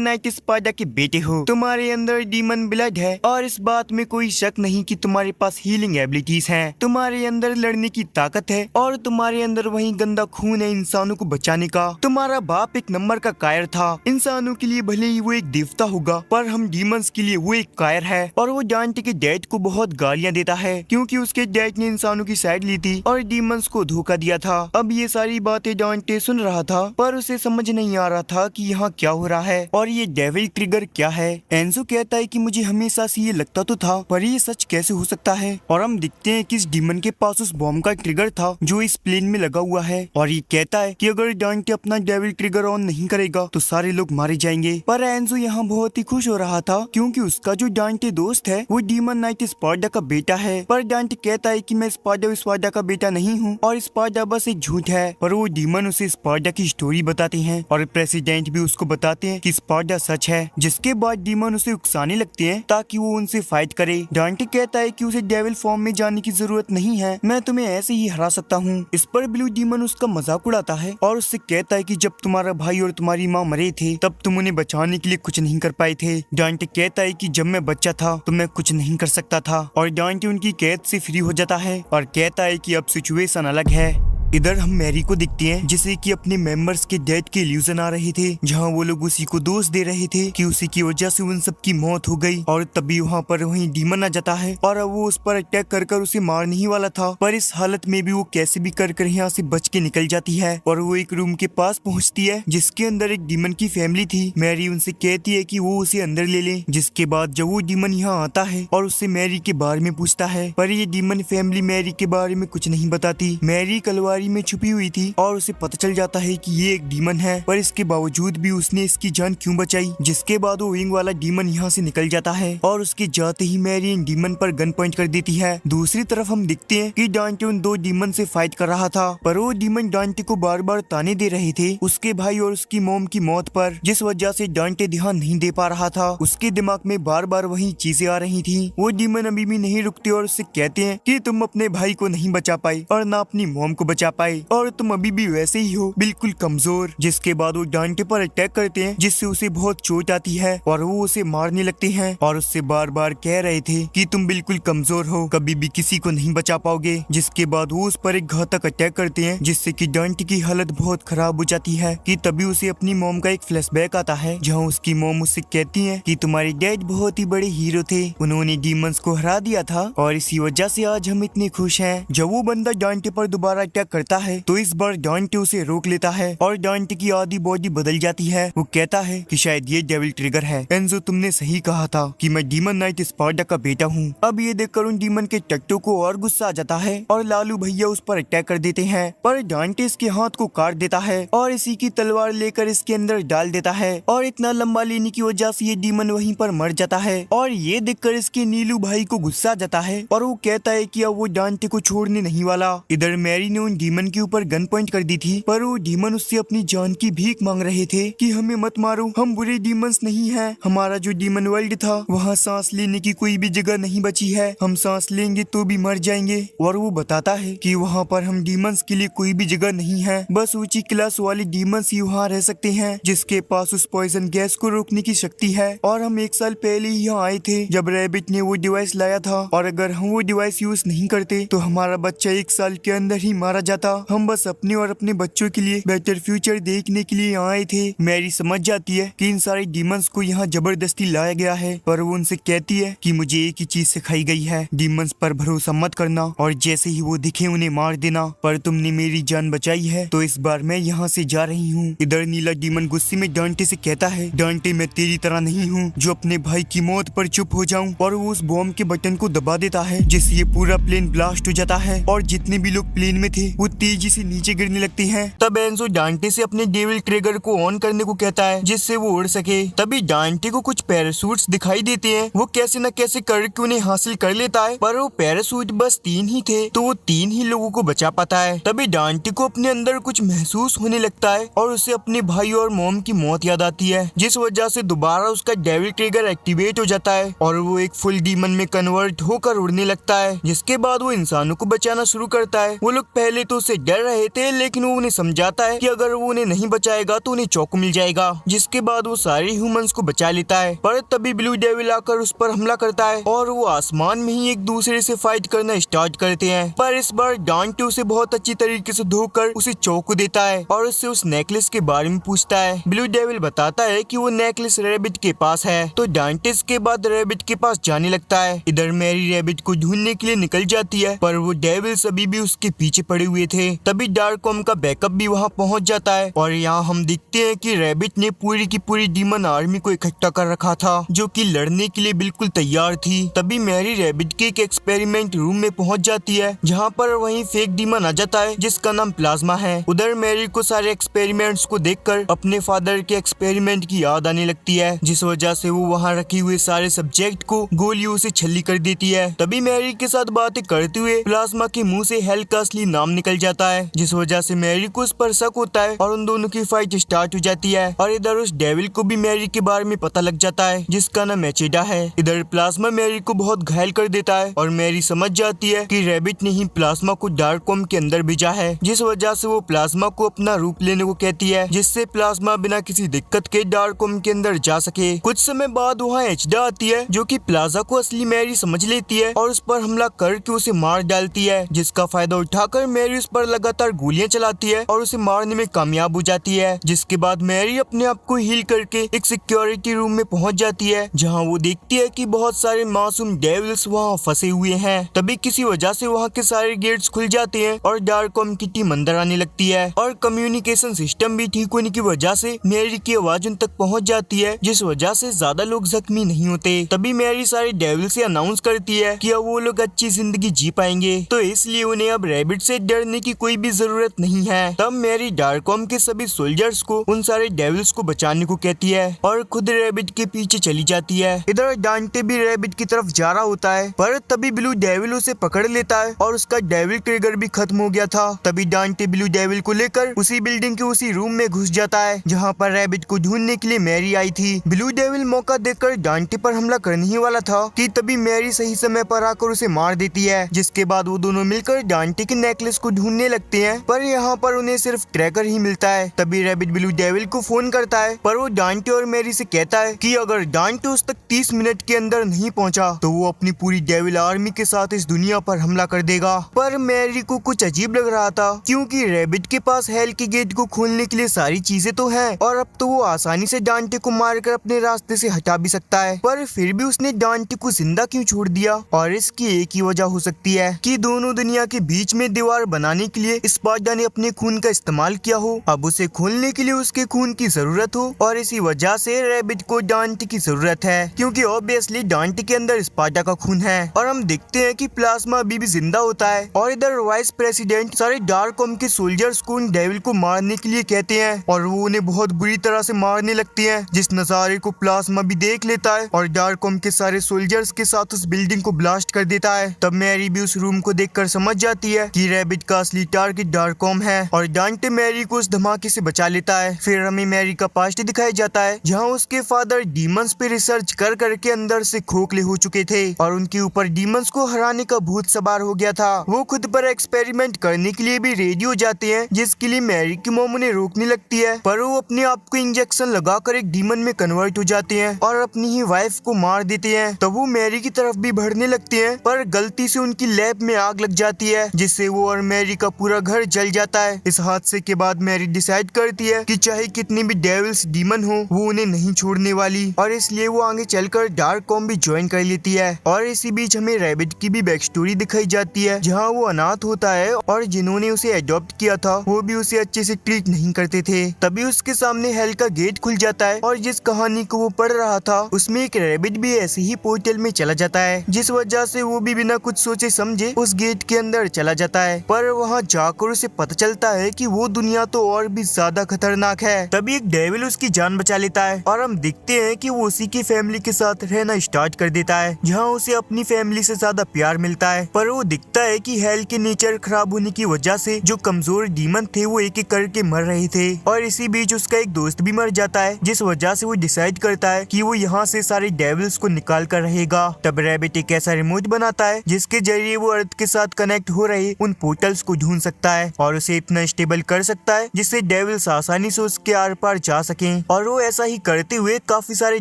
नाइट स्पाइडा के बेटे हो, तुम्हारे अंदर डीमन ब्लड है और इस बात में कोई शक नहीं कि तुम्हारे पास हीलिंग एबिलिटीज हैं, तुम्हारे अंदर लड़ने की ताकत है और तुम्हारे अंदर वही गंदा खून है इंसानों को बचाने का। तुम्हारा बाप एक नंबर का कायर था, इंसानों के लिए भले ही वो एक देवता होगा पर हम डीमंस के लिए वो एक कायर है। और वो डांटे के डैड को बहुत गालियां देता है क्योंकि उसके डैड ने इंसानों की साइड ली थी और डीमंस को धोखा दिया था। अब ये सारी बातें डांटे सुन रहा था पर उसे समझ नहीं आ रहा था कि यहाँ क्या हो रहा है और ये डेविल ट्रिगर क्या है। एंजो कहता है कि मुझे हमेशा से ये लगता तो था पर ये सच कैसे हो सकता है। और हम दिखते हैं कि इस डीमन के पास उस बॉम्ब का ट्रिगर था जो इस प्लेन में लगा हुआ है और ये कहता है कि अगर डांटे अपना डेविल ट्रिगर ऑन नहीं करेगा तो सारे लोग मारे जाएंगे। पर एंजो यहाँ बहुत ही खुश हो रहा था क्योंकि उसका जो डांटे दोस्त है वो डीमन नाइट स्पार्टा का बेटा है। पर डांटे कहता है कि मैं स्पार्टा का बेटा नहीं हूँ और स्पार्टा बस एक झूठ है। पर वो डीमन उसे स्पार्टा की स्टोरी बताते हैं और प्रेसिडेंट भी उसको बताते हैं कि स्पार्टा सच है। जिसके बाद डीमन उसे उकसाने लगते हैं ताकि वो उनसे फाइट करे। डांटे कहता है कि उसे डेविल फॉर्म में जाने की जरूरत नहीं है, मैं तुम्हें ऐसे ही हरा सकता हूँ। इस पर ब्लू डीमन उसका मजाक उड़ाता है और उससे कहता है कि जब तुम्हारा भाई और तुम्हारी माँ मरे थे तब तुम उन्हें बचाने के लिए कुछ नहीं कर पाए थे। डांटे कहता है कि जब मैं बच्चा था तो मैं कुछ नहीं कर सकता था और डांटे उनकी कैद से फ्री हो जाता है और कहता है कि अब सिचुएशन अलग है। इधर हम मैरी को दिखते हैं जिसे कि अपने मेंबर्स के डेथ के इल्यूजन आ रहे थे जहां वो लोग उसी को दोष दे रहे थे कि उसी की वजह से उन सब की मौत हो गई। और तभी वहां पर वही डीमन आ जाता है और अब वो उस पर अटैक कर उसे मारने ही वाला था पर इस हालत में भी वो कैसे भी कर यहाँ से बच के निकल जाती है और वो एक रूम के पास पहुंचती है जिसके अंदर एक डीमन की फैमिली थी। मैरी उनसे कहती है कि वो उसे अंदर ले ले। जिसके बाद जब वो डीमन यहाँ आता है और उससे मैरी के बारे में पूछता है पर ये डीमन फैमिली मैरी के बारे में कुछ नहीं बताती। मैरी कलवारी अलमारी में छुपी हुई थी और उसे पता चल जाता है कि ये एक डीमन है, पर इसके बावजूद भी उसने इसकी जान क्यों बचाई। जिसके बाद वो विंग वाला डीमन यहाँ से निकल जाता है और उसके जाते ही मैरी इन डीमन पर गन पॉइंट कर देती है। दूसरी तरफ हम देखते हैं कि डांटे उन दो डीमन से फाइट कर रहा था, पर वो डीमन डांटे को बार बार ताने दे रहे थे उसके भाई और उसकी मॉम की मौत पर, जिस वजह से डांटे ध्यान नहीं दे पा रहा था। उसके दिमाग में बार बार वही चीजें आ रही थी। वो डीमन अभी भी नहीं रुकते और उससे कहते हैं कि तुम अपने भाई को नहीं बचा पाई और ना अपनी मॉम को बचा पाई और तुम अभी भी वैसे ही हो, बिल्कुल कमजोर। जिसके बाद वो डांटे पर अटैक करते हैं, जिससे उसे बहुत चोट आती है और वो उसे मारने लगते हैं और उससे बार बार कह रहे थे कि तुम बिल्कुल कमजोर हो, कभी भी किसी को नहीं बचा पाओगे। जिसके बाद वो उस पर एक घातक अटैक करते हैं, जिससे कि डांटे की हालत बहुत खराब हो जाती है। कि तभी उसे अपनी मॉम का एक फ्लैशबैक आता है, जहाँ उसकी मॉम उससे कहती है कि तुम्हारे डैड बहुत ही बड़े हीरो थे, उन्होंने डीमंस को हरा दिया था और इसी वजह से आज हम इतने खुश हैं। जब वो बंदा डांटे पर दोबारा अटैक करता है तो इस बार डांटे उसे रोक लेता है और डांटे की आधी बॉडी बदल जाती है। वो कहता है कि शायद ये डेविल ट्रिगर है। एंजो, तुमने सही कहा था कि मैं डीमन नाइट स्पार्टा का बेटा हूँ। अब ये देखकर उन डीमन के टट्टू को और गुस्सा आ जाता है और लालू भैया उस पर अटैक कर देते हैं, पर डांटे इसके हाथ को काट देता है और इसी की तलवार लेकर इसके अंदर डाल देता है और इतना लंबा लेने की वजह से ये डीमन वहीं पर मर जाता है। और ये देखकर इसके नीलू भाई को गुस्सा आ जाता है और वो कहता है कि अब वो डांटे को छोड़ने नहीं वाला। इधर मैरी ने उन डीमन के ऊपर गन पॉइंट कर दी थी, पर वो डीमन उससे अपनी जान की भीख मांग रहे थे कि हमें मत मारो, हम बुरे डीमंस नहीं हैं, हमारा जो डीमन वर्ल्ड था वहाँ सांस लेने की कोई भी जगह नहीं बची है, हम सांस लेंगे तो भी मर जाएंगे। और वो बताता है कि वहाँ पर हम डीमंस के लिए कोई भी जगह नहीं है, बस ऊंची क्लास वाले डीमंस ही वहाँ रह सकते हैं जिसके पास उस पॉइजन गैस को रोकने की शक्ति है। और हम 1 साल पहले ही यहाँ आए थे जब रैबिट ने वो डिवाइस लाया था, और अगर हम वो डिवाइस यूज नहीं करते तो हमारा बच्चा 1 साल के अंदर ही मारा जाता। हम बस अपने और अपने बच्चों के लिए बेटर फ्यूचर देखने के लिए यहाँ आए थे। मैरी समझ जाती है कि इन सारे डीमंस को यहाँ जबरदस्ती लाया गया है, पर वो उनसे कहती है कि मुझे एक ही चीज सिखाई गई है, डीमंस पर भरोसा मत करना और जैसे ही वो दिखे उन्हें मार देना। पर तुमने मेरी जान बचाई है तो इस बार मैं यहाँ से जा रही हूँ। इधर नीला डीमन गुस्से में डांटे से कहता है, डांटे मैं तेरी तरह नहीं हूँ जो अपने भाई की मौत पर चुप हो जाऊं। और वो उस बॉम्ब के बटन को दबा देता है, जिससे ये पूरा प्लेन ब्लास्ट हो जाता है और जितने भी लोग प्लेन में थे वो तेजी से नीचे गिरने लगते हैं। तब एंजो डांटे से अपने डेविल ट्रिगर को ऑन करने को कहता है जिससे वो उड़ सके। तभी डांटे को कुछ पैराशूट्स दिखाई देते हैं, वो कैसे न कैसे करके उन्हें हासिल कर लेता है, पर वो पैराशूट बस 3 ही थे तो वो 3 ही लोगों को बचा पाता है। तभी डांटे को अपने अंदर कुछ महसूस होने लगता है और उसे अपने भाई और मॉम की मौत याद आती है, जिस वजह से दोबारा उसका डेविल ट्रिगर एक्टिवेट हो जाता है और वो एक फुल डीमन में कन्वर्ट होकर उड़ने लगता है। जिसके बाद वो इंसानों को बचाना शुरू करता है। वो लोग पहले तो उससे डर रहे थे, लेकिन वो उन्हें समझाता है कि अगर वो उन्हें नहीं बचाएगा तो उन्हें चाकू मिल जाएगा। जिसके बाद वो सारे ह्यूमंस को बचा लेता है, पर तभी ब्लू डेविल आकर उस पर हमला करता है और वो आसमान में ही एक दूसरे से फाइट करना स्टार्ट करते हैं। पर इस बार डांटे उसे बहुत अच्छी तरीके से धोकर उसे चाकू देता है और उससे उस नेकलेस के बारे में पूछता है। ब्लू डेविल बताता है कि वो नेकलेस रैबिट के पास है, तो डांटे के बाद रैबिट के पास जाने लगता है। इधर मैरी रैबिट को ढूंढने के लिए निकल जाती है, पर वो डेविल्स अभी भी उसके पीछे पड़े हुए थे। तभी डार्ककॉम का बैकअप भी वहाँ पहुँच जाता है और यहाँ हम देखते हैं कि रैबिट ने पूरी की पूरी डीमन आर्मी को इकट्ठा कर रखा था जो कि लड़ने के लिए बिल्कुल तैयार थी। तभी मैरी रैबिट के एक एक्सपेरिमेंट रूम में पहुँच जाती है, जहाँ पर वही फेक डीमन आ जाता है जिसका नाम प्लाज्मा है। उधर मैरी को सारे एक्सपेरिमेंट्स को देखकर अपने फादर के एक्सपेरिमेंट की याद आने लगती है, जिस वजह से वो वहाँ रखे हुए सारे सब्जेक्ट को गोलियों से छल्ली कर देती है। तभी मैरी के साथ बातें करते हुए प्लाज्मा के मुंह से हेल का असली नाम निकल जाता है, जिस वजह से मैरी को उस पर शक होता है और उन दोनों की फाइट स्टार्ट हो जाती है। और इधर उस डेविल को भी मैरी के बारे में पता लग जाता है जिसका नाम एचेडा है। इधर प्लाज्मा मैरी को बहुत घायल कर देता है और मैरी समझ जाती है कि रैबिट ने ही प्लाज्मा को डार्ककॉम के अंदर भेजा है, जिस वजह से वो प्लाज्मा को अपना रूप लेने को कहती है, जिससे प्लाज्मा बिना किसी दिक्कत के डार्ककॉम के अंदर जा सके। कुछ समय बाद वहाँ एचेडा आती है जो कि प्लाजा को असली मैरी समझ लेती है और उस पर हमला करके उसे मार डालती है, जिसका फायदा उठाकर मैरी उस पर लगातार गोलियां चलाती है और उसे मारने में कामयाब हो जाती है। जिसके बाद मैरी अपने आप को हील करके एक सिक्योरिटी रूम में पहुंच जाती है, जहां वो देखती है कि बहुत सारे मासूम डेविल्स वहां फंसे हुए हैं। तभी किसी वजह से वहां के सारे गेट्स खुल जाते हैं और डार्ककॉम की टीम अंदर आने लगती है और कम्युनिकेशन सिस्टम भी ठीक होने की वजह से मैरी की आवाज उन तक पहुंच जाती है, जिस वजह से ज्यादा लोग जख्मी नहीं होते। तभी मैरी सारे डेविल से अनाउंस करती है कि अब वो लोग अच्छी जिंदगी जी पाएंगे, तो इसलिए उन्हें अब रैबिट से डर करने की कोई भी जरूरत नहीं है। तब मैरी डार्कॉम के सभी सोल्जर्स को उन सारे डेविल्स को बचाने को कहती है और खुद रैबिट के पीछे चली जाती है। इधर डांटे भी रैबिट की तरफ जा रहा होता है, पर तभी ब्लू डेविल उसे पकड़ लेता है और उसका डेविल ट्रिगर भी खत्म हो गया था। तभी डांटे ब्लू डेविल को लेकर उसी बिल्डिंग के उसी रूम में घुस जाता है जहाँ पर रैबिट को ढूंढने के लिए मैरी आई थी। ब्लू डेविल मौका देखकर डांटे पर हमला करने ही वाला था कि तभी मैरी सही समय पर आकर उसे मार देती है, जिसके बाद वो दोनों मिलकर डांटे के नेकलेस को ढूंढने लगते हैं, पर यहाँ पर उन्हें सिर्फ ट्रैकर ही मिलता है। तभी रैबिट ब्लू डेविल को फोन करता है, पर वो डांटे और मैरी से कहता है कि अगर डांटे उस तक 30 मिनट के अंदर नहीं पहुंचा तो वो अपनी पूरी डेविल आर्मी के साथ इस दुनिया पर हमला कर देगा। पर मैरी को कुछ अजीब लग रहा था क्योंकि रैबिट के पास हेल के गेट को खोलने के लिए सारी चीजें तो हैं और अब तो वो आसानी से डांटे को मारकर अपने रास्ते से हटा भी सकता है, पर फिर भी उसने डांटे को जिंदा क्यों छोड़ दिया। और इसकी एक ही वजह हो सकती है कि दोनों दुनिया के बीच में दीवार बनाने के लिए स्पार्टा ने अपने खून का इस्तेमाल किया हो, अब उसे खोलने के लिए उसके खून की जरूरत हो और इसी वजह से रैबिट को डांटे की जरूरत है क्योंकि ऑब्वियसली डांटे के अंदर स्पार्टा का खून है। और हम देखते हैं कि प्लाज्मा अभी भी जिंदा होता है और इधर वाइस प्रेसिडेंट सारे डार्कॉम के सोल्जर्स को उन डेविल को मारने के लिए कहते हैं और वो उन्हें बहुत बुरी तरह से मारने लगती हैं, जिस नजारे को प्लाज्मा भी देख लेता है और डार्कॉम के सारे सोल्जर्स के साथ उस बिल्डिंग को ब्लास्ट कर देता है। तब मैरी भी उस रूम को देखकर समझ जाती है कि रैबिट का असली टारगेट डार्कॉम है और डांटे मैरी को उस धमाके से बचा लेता है। फिर हमें मैरी का पास्ट दिखाया जाता है जहाँ उसके फादर डीमंस पे रिसर्च कर करके अंदर से खोखले हो चुके थे और उनके ऊपर डीमंस को हराने का भूत सवार हो गया था। वो खुद पर एक्सपेरिमेंट करने के लिए भी रेडी हो जाते हैं, जिसके लिए मैरी की मॉम उन्हें रोकने लगती है, पर वो अपने आप को इंजेक्शन लगाकर एक डीमन में कन्वर्ट हो जाते हैं और अपनी ही वाइफ को मार देते हैं। तब वो मैरी की तरफ भी बढ़ने लगते हैं, पर गलती से उनकी लैब में आग लग जाती है, जिससे वो और मैरी का पूरा घर जल जाता है। इस हादसे के बाद मैरी डिसाइड करती है कि चाहे कितनी भी डेविल्स डीमन हो वो उन्हें नहीं छोड़ने वाली और इसलिए वो आगे चलकर डार्कॉम भी ज्वाइन कर लेती है। और इसी बीच हमें रैबिट की भी बैक स्टोरी दिखाई जाती है जहाँ वो अनाथ होता है और जिन्होंने उसे अडॉप्ट किया था वो भी उसे अच्छे से ट्रीट नहीं करते थे। तभी उसके सामने हेल का गेट खुल जाता है और जिस कहानी को वो पढ़ रहा था उसमें एक रैबिट भी ऐसे ही पोर्टल में चला जाता है, जिस वजह से वो भी बिना कुछ सोचे समझे उस गेट के अंदर चला जाता है। पर वहाँ जाकर उसे पता चलता है कि वो दुनिया तो और भी ज्यादा खतरनाक है। तभी एक डेविल उसकी जान बचा लेता है और हम देखते हैं कि वो उसी की फैमिली के साथ रहना स्टार्ट कर देता है, जहाँ उसे अपनी फैमिली से ज्यादा प्यार मिलता है। पर वो दिखता है कि हेल के नेचर खराब होने की वजह से जो कमजोर डीमन थे वो एक एक करके मर रहे थे और इसी बीच उसका एक दोस्त भी मर जाता है, जिस वजह से वो डिसाइड करता है कि वो यहाँ से सारे डेविल्स को निकाल कर रहेगा। तब रैबिट एक ऐसा रिमोट बनाता है जिसके जरिए वो अर्थ के साथ कनेक्ट हो रहे उन पोर्टल्स को ढूंढ सकता है और उसे इतना स्टेबल कर सकता है जिससे डेविल्स आसानी से उसके आर पार जा सकें। और वो ऐसा ही करते हुए काफी सारे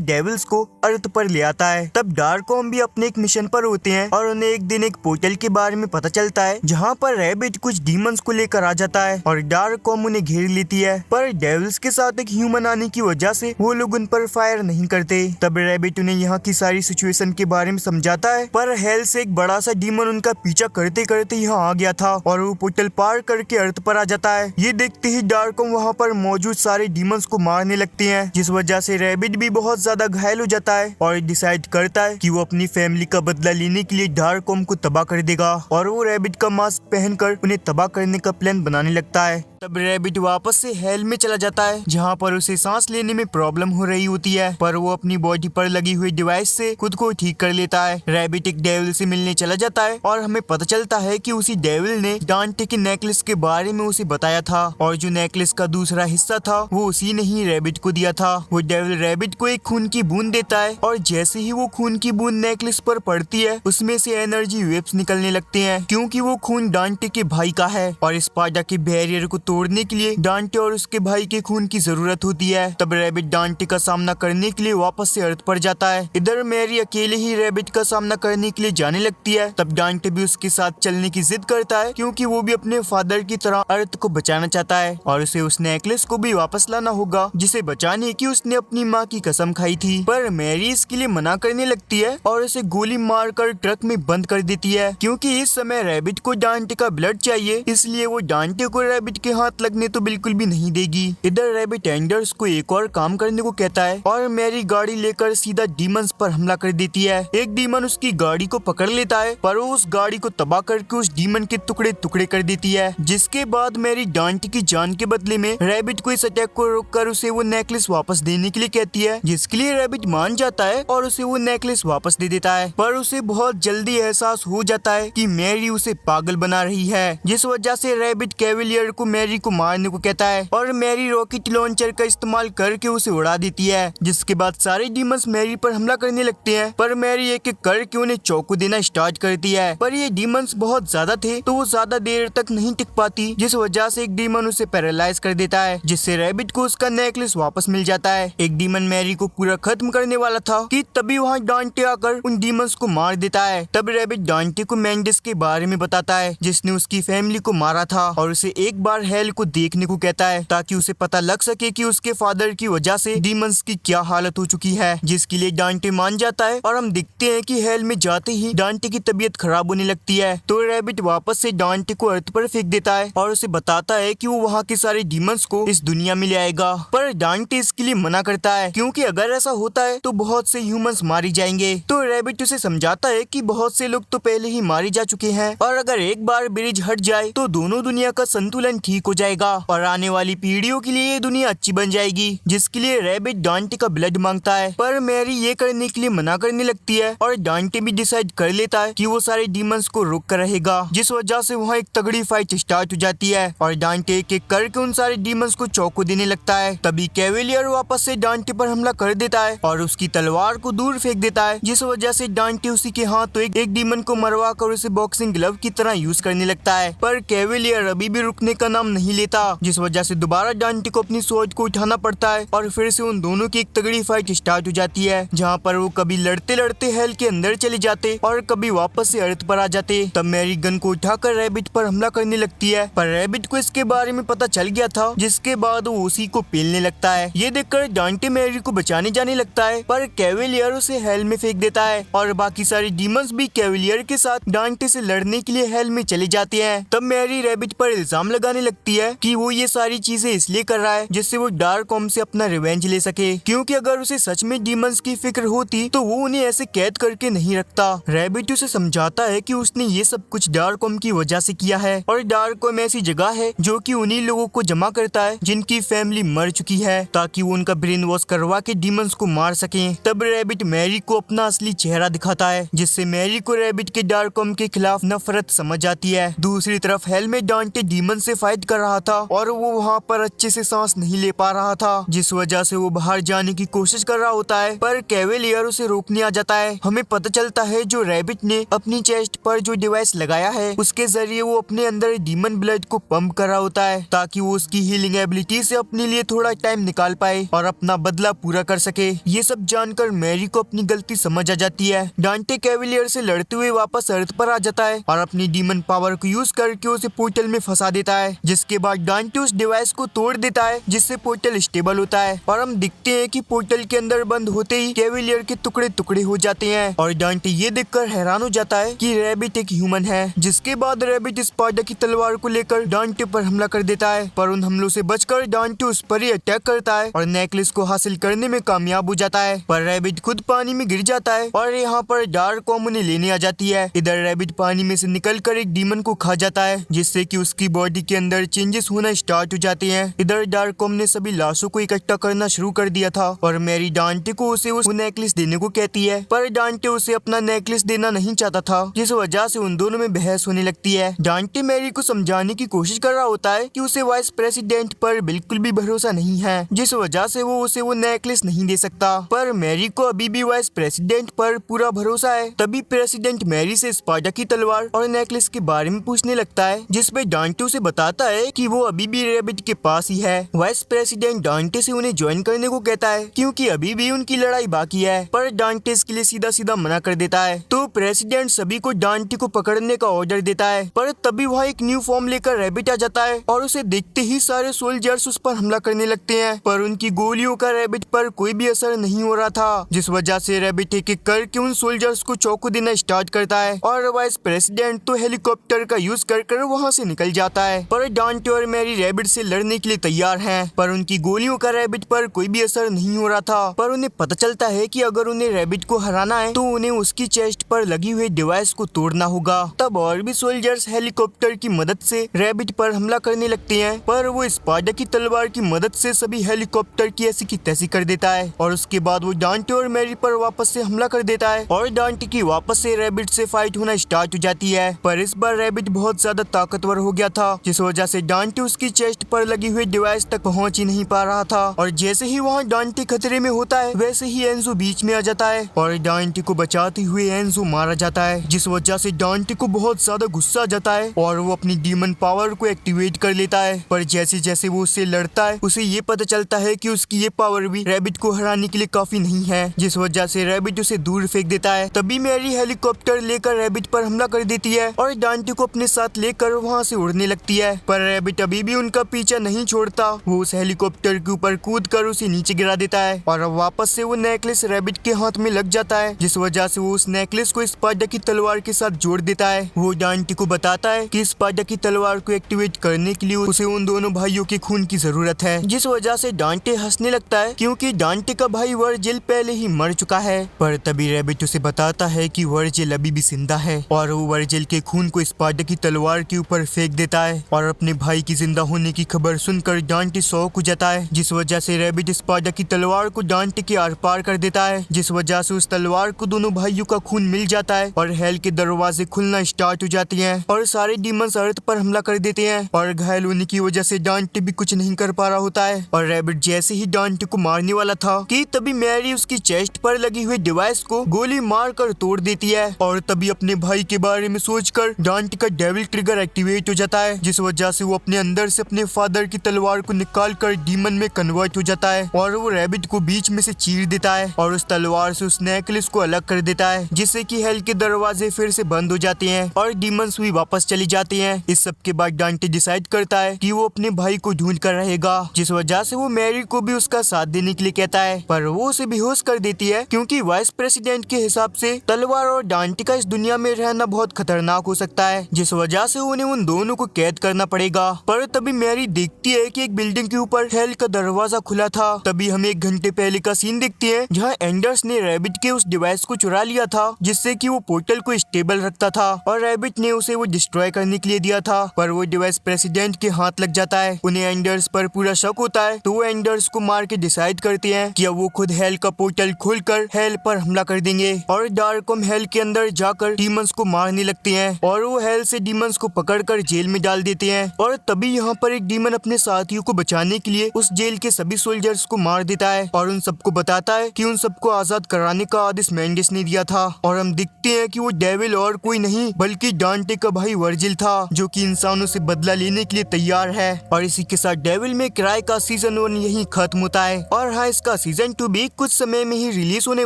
डेविल्स को अर्थ पर ले आता है। तब डार्कॉम भी अपने एक मिशन पर होते हैं और उन्हें एक दिन एक पोर्टल के बारे में पता चलता है जहाँ पर रैबिट कुछ डीमंस को लेकर आ जाता है और डार्कॉम उन्हें घेर लेती है, पर डेविल्स के साथ एक ह्यूमन आने की वजह से वो लोग उन पर फायर नहीं करते। तब रैबिट उन्हें यहाँ की सारी सिचुएशन के बारे में समझाता है, पर हेल से एक बड़ा सा डीमन उनका पीछा करते करते यहाँ आ गया था और वो पोर्टल पार करके अर्थ पर आ जाता है। ये देखते ही डार्कॉम वहाँ पर मौजूद सारे डीमंस को मारने लगते हैं, जिस वजह से रैबिट भी बहुत ज्यादा घायल हो जाता है और डिसाइड करता है कि वो अपनी फैमिली का बदला लेने के लिए डार्कॉम को तबाह कर देगा और वो रैबिट का मास्क पहनकर उन्हें तबाह करने का प्लान बनाने लगता है। तब रैबिट वापस से हेल में चला जाता है जहाँ पर उसे सांस लेने में प्रॉब्लम हो रही होती है, पर वो अपनी बॉडी पर लगी हुई डिवाइस से खुद को ठीक कर लेता है। रैबिट एक डेविल से मिलने चला जाता है और हमें पता चलता है कि उसी डेविल ने डांटे के नेकलेस के बारे में उसे बताया था और जो नेकलेस का दूसरा हिस्सा था वो उसी ने ही रैबिट को दिया था। वो डेविल रैबिट को एक खून की बूंद देता है और जैसे ही वो खून की बूंद नेकलेस पर पड़ती है उसमें से एनर्जी वेव्स निकलने लगते हैं, क्योंकि वो खून डांटे के भाई का है और स्पार्टा के बैरियर को तोड़ने के लिए डांटे और उसके भाई के खून की जरूरत होती है। तब रैबिट डांटे का सामना करने के लिए वापस से अर्थ पर जाता है। इधर मैरी अकेले ही रैबिट का सामना करने के लिए जाने लगती है। तब डांटे भी उसके साथ चलने की जिद करता है, क्योंकि वो भी अपने फादर की तरह अर्थ को बचाना चाहता है और उसे उस नेकलेस को भी वापस लाना होगा जिसे बचाने की उसने अपनी माँ की कसम खाई थी। पर मैरी इसके लिए मना करने लगती है और उसे गोली मारकर ट्रक में बंद कर देती है, क्योंकि इस समय रैबिट को डांटे का ब्लड चाहिए, इसलिए वो डांटे को रैबिट के हाथ लगने तो बिल्कुल भी नहीं देगी। इधर रैबिट एंडर्स को एक और काम करने को कहता है और मैरी गाड़ी लेकर सीधा डीमंस पर हमला कर देती है। एक डीमन उसकी गाड़ी को पकड़ लेता है पर वो उस गाड़ी को तबाह करके उस डीमन के टुकड़े टुकड़े कर देती है। जिसके बाद मैरी डांटी की जान के बदले में रैबिट को इस अटैक को रोककर उसे वो नेकलेस वापस देने के लिए कहती है, जिसके लिए रैबिट मान जाता है और उसे वो नेकलेस वापस दे देता है। पर उसे बहुत जल्दी एहसास हो जाता है कि मैरी उसे पागल बना रही है, जिस वजह से रैबिट कैवेलियर को मैरी को मारने को कहता है और मैरी रॉकेट लॉन्चर का इस्तेमाल करके उसे उड़ा देती है। जिसके बाद सारे डीमंस मैरी पर हमला करने लगते हैं पर मैरी एक एक करके उन्हें चाकू देना स्टार्ट करती है। पर ये डीमंस बहुत ज्यादा थे तो वो ज्यादा देर तक नहीं टिक पाती, जिस वजह से एक डीमन उसे पैरालाइज कर देता है, जिससे रैबिट को उसका नेकलेस वापस मिल जाता है। एक डीमन मैरी को पूरा खत्म करने वाला था कि तभी वहाँ डांटे आकर उन डीमंस को मार देता है। तब रैबिट डांटे को मेंडिस के बारे में बताता है जिसने उसकी फैमिली को मारा था और उसे एक बार हेल को देखने को कहता है ताकि उसे पता लग सके कि उसके फादर की वजह से डीमंस की क्या हालत हो चुकी है, जिसके लिए डांटे मान जाता है। और हम दिखते हैं कि हेल में जाते ही डांटे की तबीयत खराब होने लगती है तो रैबिट वापस से डांटे को अर्थ पर फेंक देता है और उसे बताता है कि वो वहाँ के सारे डीमंस को इस दुनिया में ले आएगा। पर डांटे इसके लिए मना करता है क्योंकि अगर ऐसा होता है तो बहुत से ह्यूमंस मारे जाएंगे। तो रैबिट उसे समझाता है कि बहुत से लोग तो पहले ही मारे जा चुके हैं और अगर एक बार ब्रिज हट जाए तो दोनों दुनिया का संतुलन ठीक हो जाएगा और आने वाली पीढ़ियों के लिए ये दुनिया अच्छी बन जाएगी, जिसके लिए रैबिट डांटे का ब्लड मांगता है। पर मैरी ये करने के लिए मना करने लगती है और डांटे भी डिसाइड कर लेता है कि वो सारे डीमंस को रोक कर रहेगा, जिस वजह से वहाँ एक तगड़ी फाइट स्टार्ट हो जाती है और डांटे एक एक करके उन सारे डीमंस को चाकू देने लगता है। तभी कैवेलियर वापस से डांटे पर हमला कर देता है और उसकी तलवार को दूर फेंक देता है, जिस वजह से डांटे उसी के हाथ तो एक डीमन को मरवा कर उसे बॉक्सिंग ग्लव की तरह यूज करने लगता है। पर कैवेलियर अभी भी रुकने का नाम नहीं लेता, जिस वजह से दोबारा डांटे को अपनी स्वॉर्ड को उठाना पड़ता है और फिर से उन दोनों की एक तगड़ी फाइट स्टार्ट हो जाती है, जहाँ पर वो कभी लड़ते लड़ते हेल के अंदर चले जाते और कभी वापस से अर्थ पर आ जाते। तब मैरी गन को उठाकर रैबिट पर हमला करने लगती है पर रैबिट को इसके बारे में पता चल गया था, जिसके बाद वो उसी को पेलने लगता है। ये देखकर डांटे मैरी को बचाने जाने लगता है पर कैवेलियर उसे हेल में फेंक देता है और बाकी सारे डीमंस भी कैवेलियर के साथ डांटे से लड़ने के लिए हेल में चले जाते हैं। तब मैरी रैबिट पर इल्जाम लगाने लगती है कि वो ये सारी चीजें इसलिए कर रहा है जिससे वो डार्ककॉम से अपना रिवेंज ले सके, क्योंकि अगर उसे सच में डीमंस की फिक्र होती तो वो उन्हें ऐसे कैद करके नहीं रखता। रैबिट उसे समझाता है कि उसने ये सब कुछ डार्ककॉम की वजह से किया है और डार्ककॉम ऐसी जगह है जो कि उन्हीं लोगों को जमा करता है जिनकी फैमिली मर चुकी है, ताकि वो उनका ब्रेन वॉश करवा के डीमंस को मार सके। तब रैबिट मैरी को अपना असली चेहरा दिखाता है, जिससे मैरी को रैबिट के डार्ककॉम के खिलाफ नफरत समझ आती है। दूसरी तरफ हेल में डांटे डीमन से फाइट कर रहा था और वो वहाँ पर अच्छे से सांस नहीं ले पा रहा था, जिस वजह से वो बाहर जाने की कोशिश कर रहा होता है पर कैवेलियर उसे रोकने आ जाता है। हमें पता चलता है जो रैबिट ने अपनी चेस्ट पर जो डिवाइस लगाया है उसके जरिए वो अपने अंदर डीमन ब्लड को पंप कर रहा होता है ताकि वो उसकी हीलिंग एबिलिटी से अपने लिए थोड़ा टाइम निकाल पाए और अपना बदला पूरा कर सके। ये सब जानकर मैरी को अपनी गलती समझ आ जाती है। डांटे कैवेलियर से लड़ते हुए वापस अर्थ पर आ जाता है और अपनी डीमन पावर को यूज करके उसे पोर्टल में फंसा देता है, जिसके बाद डांटे उस डिवाइस को तोड़ देता है जिससे पोर्टल स्टेबल होता है और हम दिखते हैं कि पोर्टल के अंदर बंद होते ही कैवेलियर के टुकड़े टुकड़े हो जाते हैं और डांटे ये देखकर हैरान हो जाता है कि रैबिट एक ह्यूमन है। जिसके बाद रैबिट स्पार्टा की तलवार को लेकर डांटे पर हमला कर देता है पर उन हमलों से बचकर डांटे उस पर ही अटैक करता है और नेकलेस को हासिल करने में कामयाब हो जाता है। पर रैबिट खुद पानी में गिर जाता है और यहाँ पर डार्ककॉम उन्हें लेने आ जाती है। इधर रैबिट पानी में से निकलकर एक डीमन को खा जाता है, जिससे कि उसकी बॉडी के अंदर चेंजेस होना स्टार्ट हो जाते हैं। इधर डार्ककॉम ने सभी लाशों को इकट्ठा करना शुरू कर दिया था और मैरी डांटे को उसे वो नेकलेस देने को कहती है, पर डांटे उसे अपना नेकलेस देना नहीं चाहता था, जिस वजह से उन दोनों में बहस होने लगती है। डांटे मैरी को समझाने की कोशिश कर रहा होता है कि उसे वाइस प्रेसिडेंट पर बिल्कुल भी भरोसा नहीं है, जिस वजह से वो उसे वो नेकलेस नहीं दे सकता। पर मैरी को अभी भी वाइस प्रेसिडेंट पर पूरा भरोसा है। तभी प्रेसिडेंट मैरी से स्पार्टा की तलवार और नेकलेस के बारे में पूछने लगता है, जिसमें डांटे उसे बताता है कि वो अभी भी रैबिट के पास ही है। वाइस प्रेसिडेंट डांटे से उन्हें ज्वाइन करने को कहता है क्योंकि अभी भी उनकी लड़ाई बाकी है, पर डांटे इसके लिए सीधा सीधा मना कर देता है। तो प्रेसिडेंट सभी को डांटे को पकड़ने का ऑर्डर देता है, पर तभी वहाँ एक न्यू फॉर्म लेकर रैबिट आ जाता है और उसे देखते ही सारे सोल्जर्स उस पर हमला करने लगते हैं, पर उनकी गोलियों का रैबिट पर कोई भी असर नहीं हो रहा था, जिस वजह से रैबिट एक एक करके उन सोल्जर्स को चाकू देना स्टार्ट करता है और वाइस प्रेसिडेंट तो हेलीकॉप्टर का यूज कर वहाँ से निकल जाता है। पर डांटे और मैरी रैबिट से लड़ने के लिए तैयार हैं, पर उनकी गोलियों का रैबिट पर कोई भी असर नहीं हो रहा था। पर उन्हें पता चलता है कि अगर उन्हें रैबिट को हराना है तो उन्हें उसकी चेस्ट पर लगी हुई डिवाइस को तोड़ना होगा। तब और भी सोल्जर्स हेलीकॉप्टर की मदद से रैबिट पर हमला करने लगते हैं, पर वो स्पाइडर की तलवार की मदद से सभी हेलीकॉप्टर की ऐसी की तैसी कर देता है और उसके बाद वो डांटे और मैरी पर वापस से हमला कर देता है और डांटे की वापस से रैबिट से फाइट होना स्टार्ट हो जाती है। पर इस बार रैबिट बहुत ज्यादा ताकतवर हो गया था, जिस वजह से डांटे उसकी चेस्ट पर लगी हुई डिवाइस तक पहुंच ही नहीं पा रहा था। और जैसे ही वहाँ डांटे खतरे में होता है वैसे ही एंजो बीच में आ जाता है और डांटे को बचाते हुए एंजो मारा जाता है, जिस वजह से डांटे को बहुत ज्यादा गुस्सा आ जाता है और वो अपनी डीमन पावर को एक्टिवेट कर लेता है। पर जैसे जैसे वो उससे लड़ता है उसे ये पता चलता है कि उसकी ये पावर भी रैबिट को हराने के लिए काफी नहीं है, जिस वजह से रैबिट उसे दूर फेंक देता है। तभी मैरी हेलीकॉप्टर लेकर रैबिट पर हमला कर देती है और डांटे को अपने साथ लेकर वहाँ से उड़ने लगती है। पर रैबिट अभी भी उनका पीछा नहीं छोड़ता, वो उस हेलीकॉप्टर के ऊपर कूद कर उसे नीचे गिरा देता है और अब वापस से वो नेकलेस रैबिट के हाथ में लग जाता है, जिस वजह से वो उस नेकलेस को स्पाइडर की तलवार के साथ जोड़ देता है। वो डांटे को बताता है कि स्पाइडर की तलवार को एक्टिवेट करने के लिए उसे उन दोनों भाइयों के खून की जरूरत है, जिस वजह से डांटे हंसने लगता है क्योंकि डांटे का भाई वर्जिल पहले ही मर चुका है। पर तभी रैबिट उसे बताता है कि वर्जिल अभी भी जिंदा है और वो वर्जिल के खून को स्पाइडर की तलवार के ऊपर फेंक देता है और अपने भाई की जिंदा होने की खबर सुनकर डांटे शॉक हो जाता है, जिस वजह से रैबिट स्पाइडर की तलवार को डांटे के आर पार कर देता है, जिस वजह से उस तलवार को दोनों भाइयों का खून मिल जाता है और हेल के दरवाजे खुलना स्टार्ट हो जाते हैं और सारे डीमंस अर्थ पर हमला कर देते हैं और घायल होने की वजह से डांटे भी कुछ नहीं कर पा रहा होता है। और रैबिट जैसे ही डांटे को मारने वाला था कि तभी मैरी उसकी चेस्ट पर लगी हुई डिवाइस को गोली मार कर तोड़ देती है और तभी अपने भाई के बारे में सोचकर डांटे का डेविल ट्रिगर एक्टिवेट हो जाता है, जिस वजह से वो अपने अंदर से अपने फादर की तलवार को निकाल कर डीमन में कन्वर्ट हो जाता है और वो रैबिट को बीच में से चीर देता है और उस तलवार से उस नेकलेस को अलग कर देता है, जिससे कि हेल के दरवाजे फिर से बंद हो जाते हैं और डीमंस भी वापस चली जाते हैं। इस सब के बाद डांटे डिसाइड करता है कि वो अपने भाई को ढूंढ कर रहेगा, जिस वजह से वो मैरी को भी उसका साथ देने के लिए कहता है, पर वो उसे बेहोश कर देती है क्योंकि वाइस प्रेसिडेंट के हिसाब से तलवार और डांटे का इस दुनिया में रहना बहुत खतरनाक हो सकता है, जिस वजह से उन्हें उन दोनों को कैद करना पड़ेगा। पर तभी मैरी देखती है कि एक बिल्डिंग के ऊपर हेल का दरवाजा खुला था। तभी हम 1 घंटे पहले का सीन देखते हैं जहाँ एंडर्स ने रैबिट के उस डिवाइस को चुरा लिया था जिससे कि वो पोर्टल को स्टेबल रखता था और रैबिट ने उसे वो डिस्ट्रॉय करने के लिए दिया था, पर वो डिवाइस प्रेसिडेंट के हाथ लग जाता है। उन्हें एंडर्स पर पूरा शक होता है तो वो एंडर्स को मार के डिसाइड करते हैं कि अब वो खुद हेल का पोर्टल खोलकर हेल पर हमला कर देंगे और डार्ककॉम हेल के अंदर जाकर डीमंस को मारने लगते हैं और वो हेल से डीमंस को पकड़कर जेल में डाल देते हैं। और तभी यहाँ पर एक डीमन अपने साथियों को बचाने के लिए उस जेल के सभी सोल्जर्स को मार देता है और उन सबको बताता है कि उन सबको आजाद कराने का आदेश मेंडिस ने दिया था। और हम दिखते हैं कि वो डेविल और कोई नहीं बल्कि डांटे का भाई वर्जिल था, जो कि इंसानों से बदला लेने के लिए तैयार है। और इसी के साथ डेविल में क्राई का सीजन 1 यही खत्म होता है। और हाँ, इसका सीजन 2 भी कुछ समय में ही रिलीज होने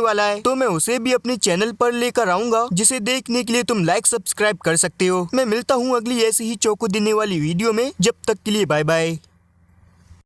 वाला है, तो मैं उसे भी अपने चैनल पर लेकर आऊंगा, जिसे देखने के लिए तुम लाइक सब्सक्राइब कर सकते हो। मैं मिलता हूँ अगली ऐसी ही चौंको देने वाली वीडियो में, जब तक के लिए बाय बाय।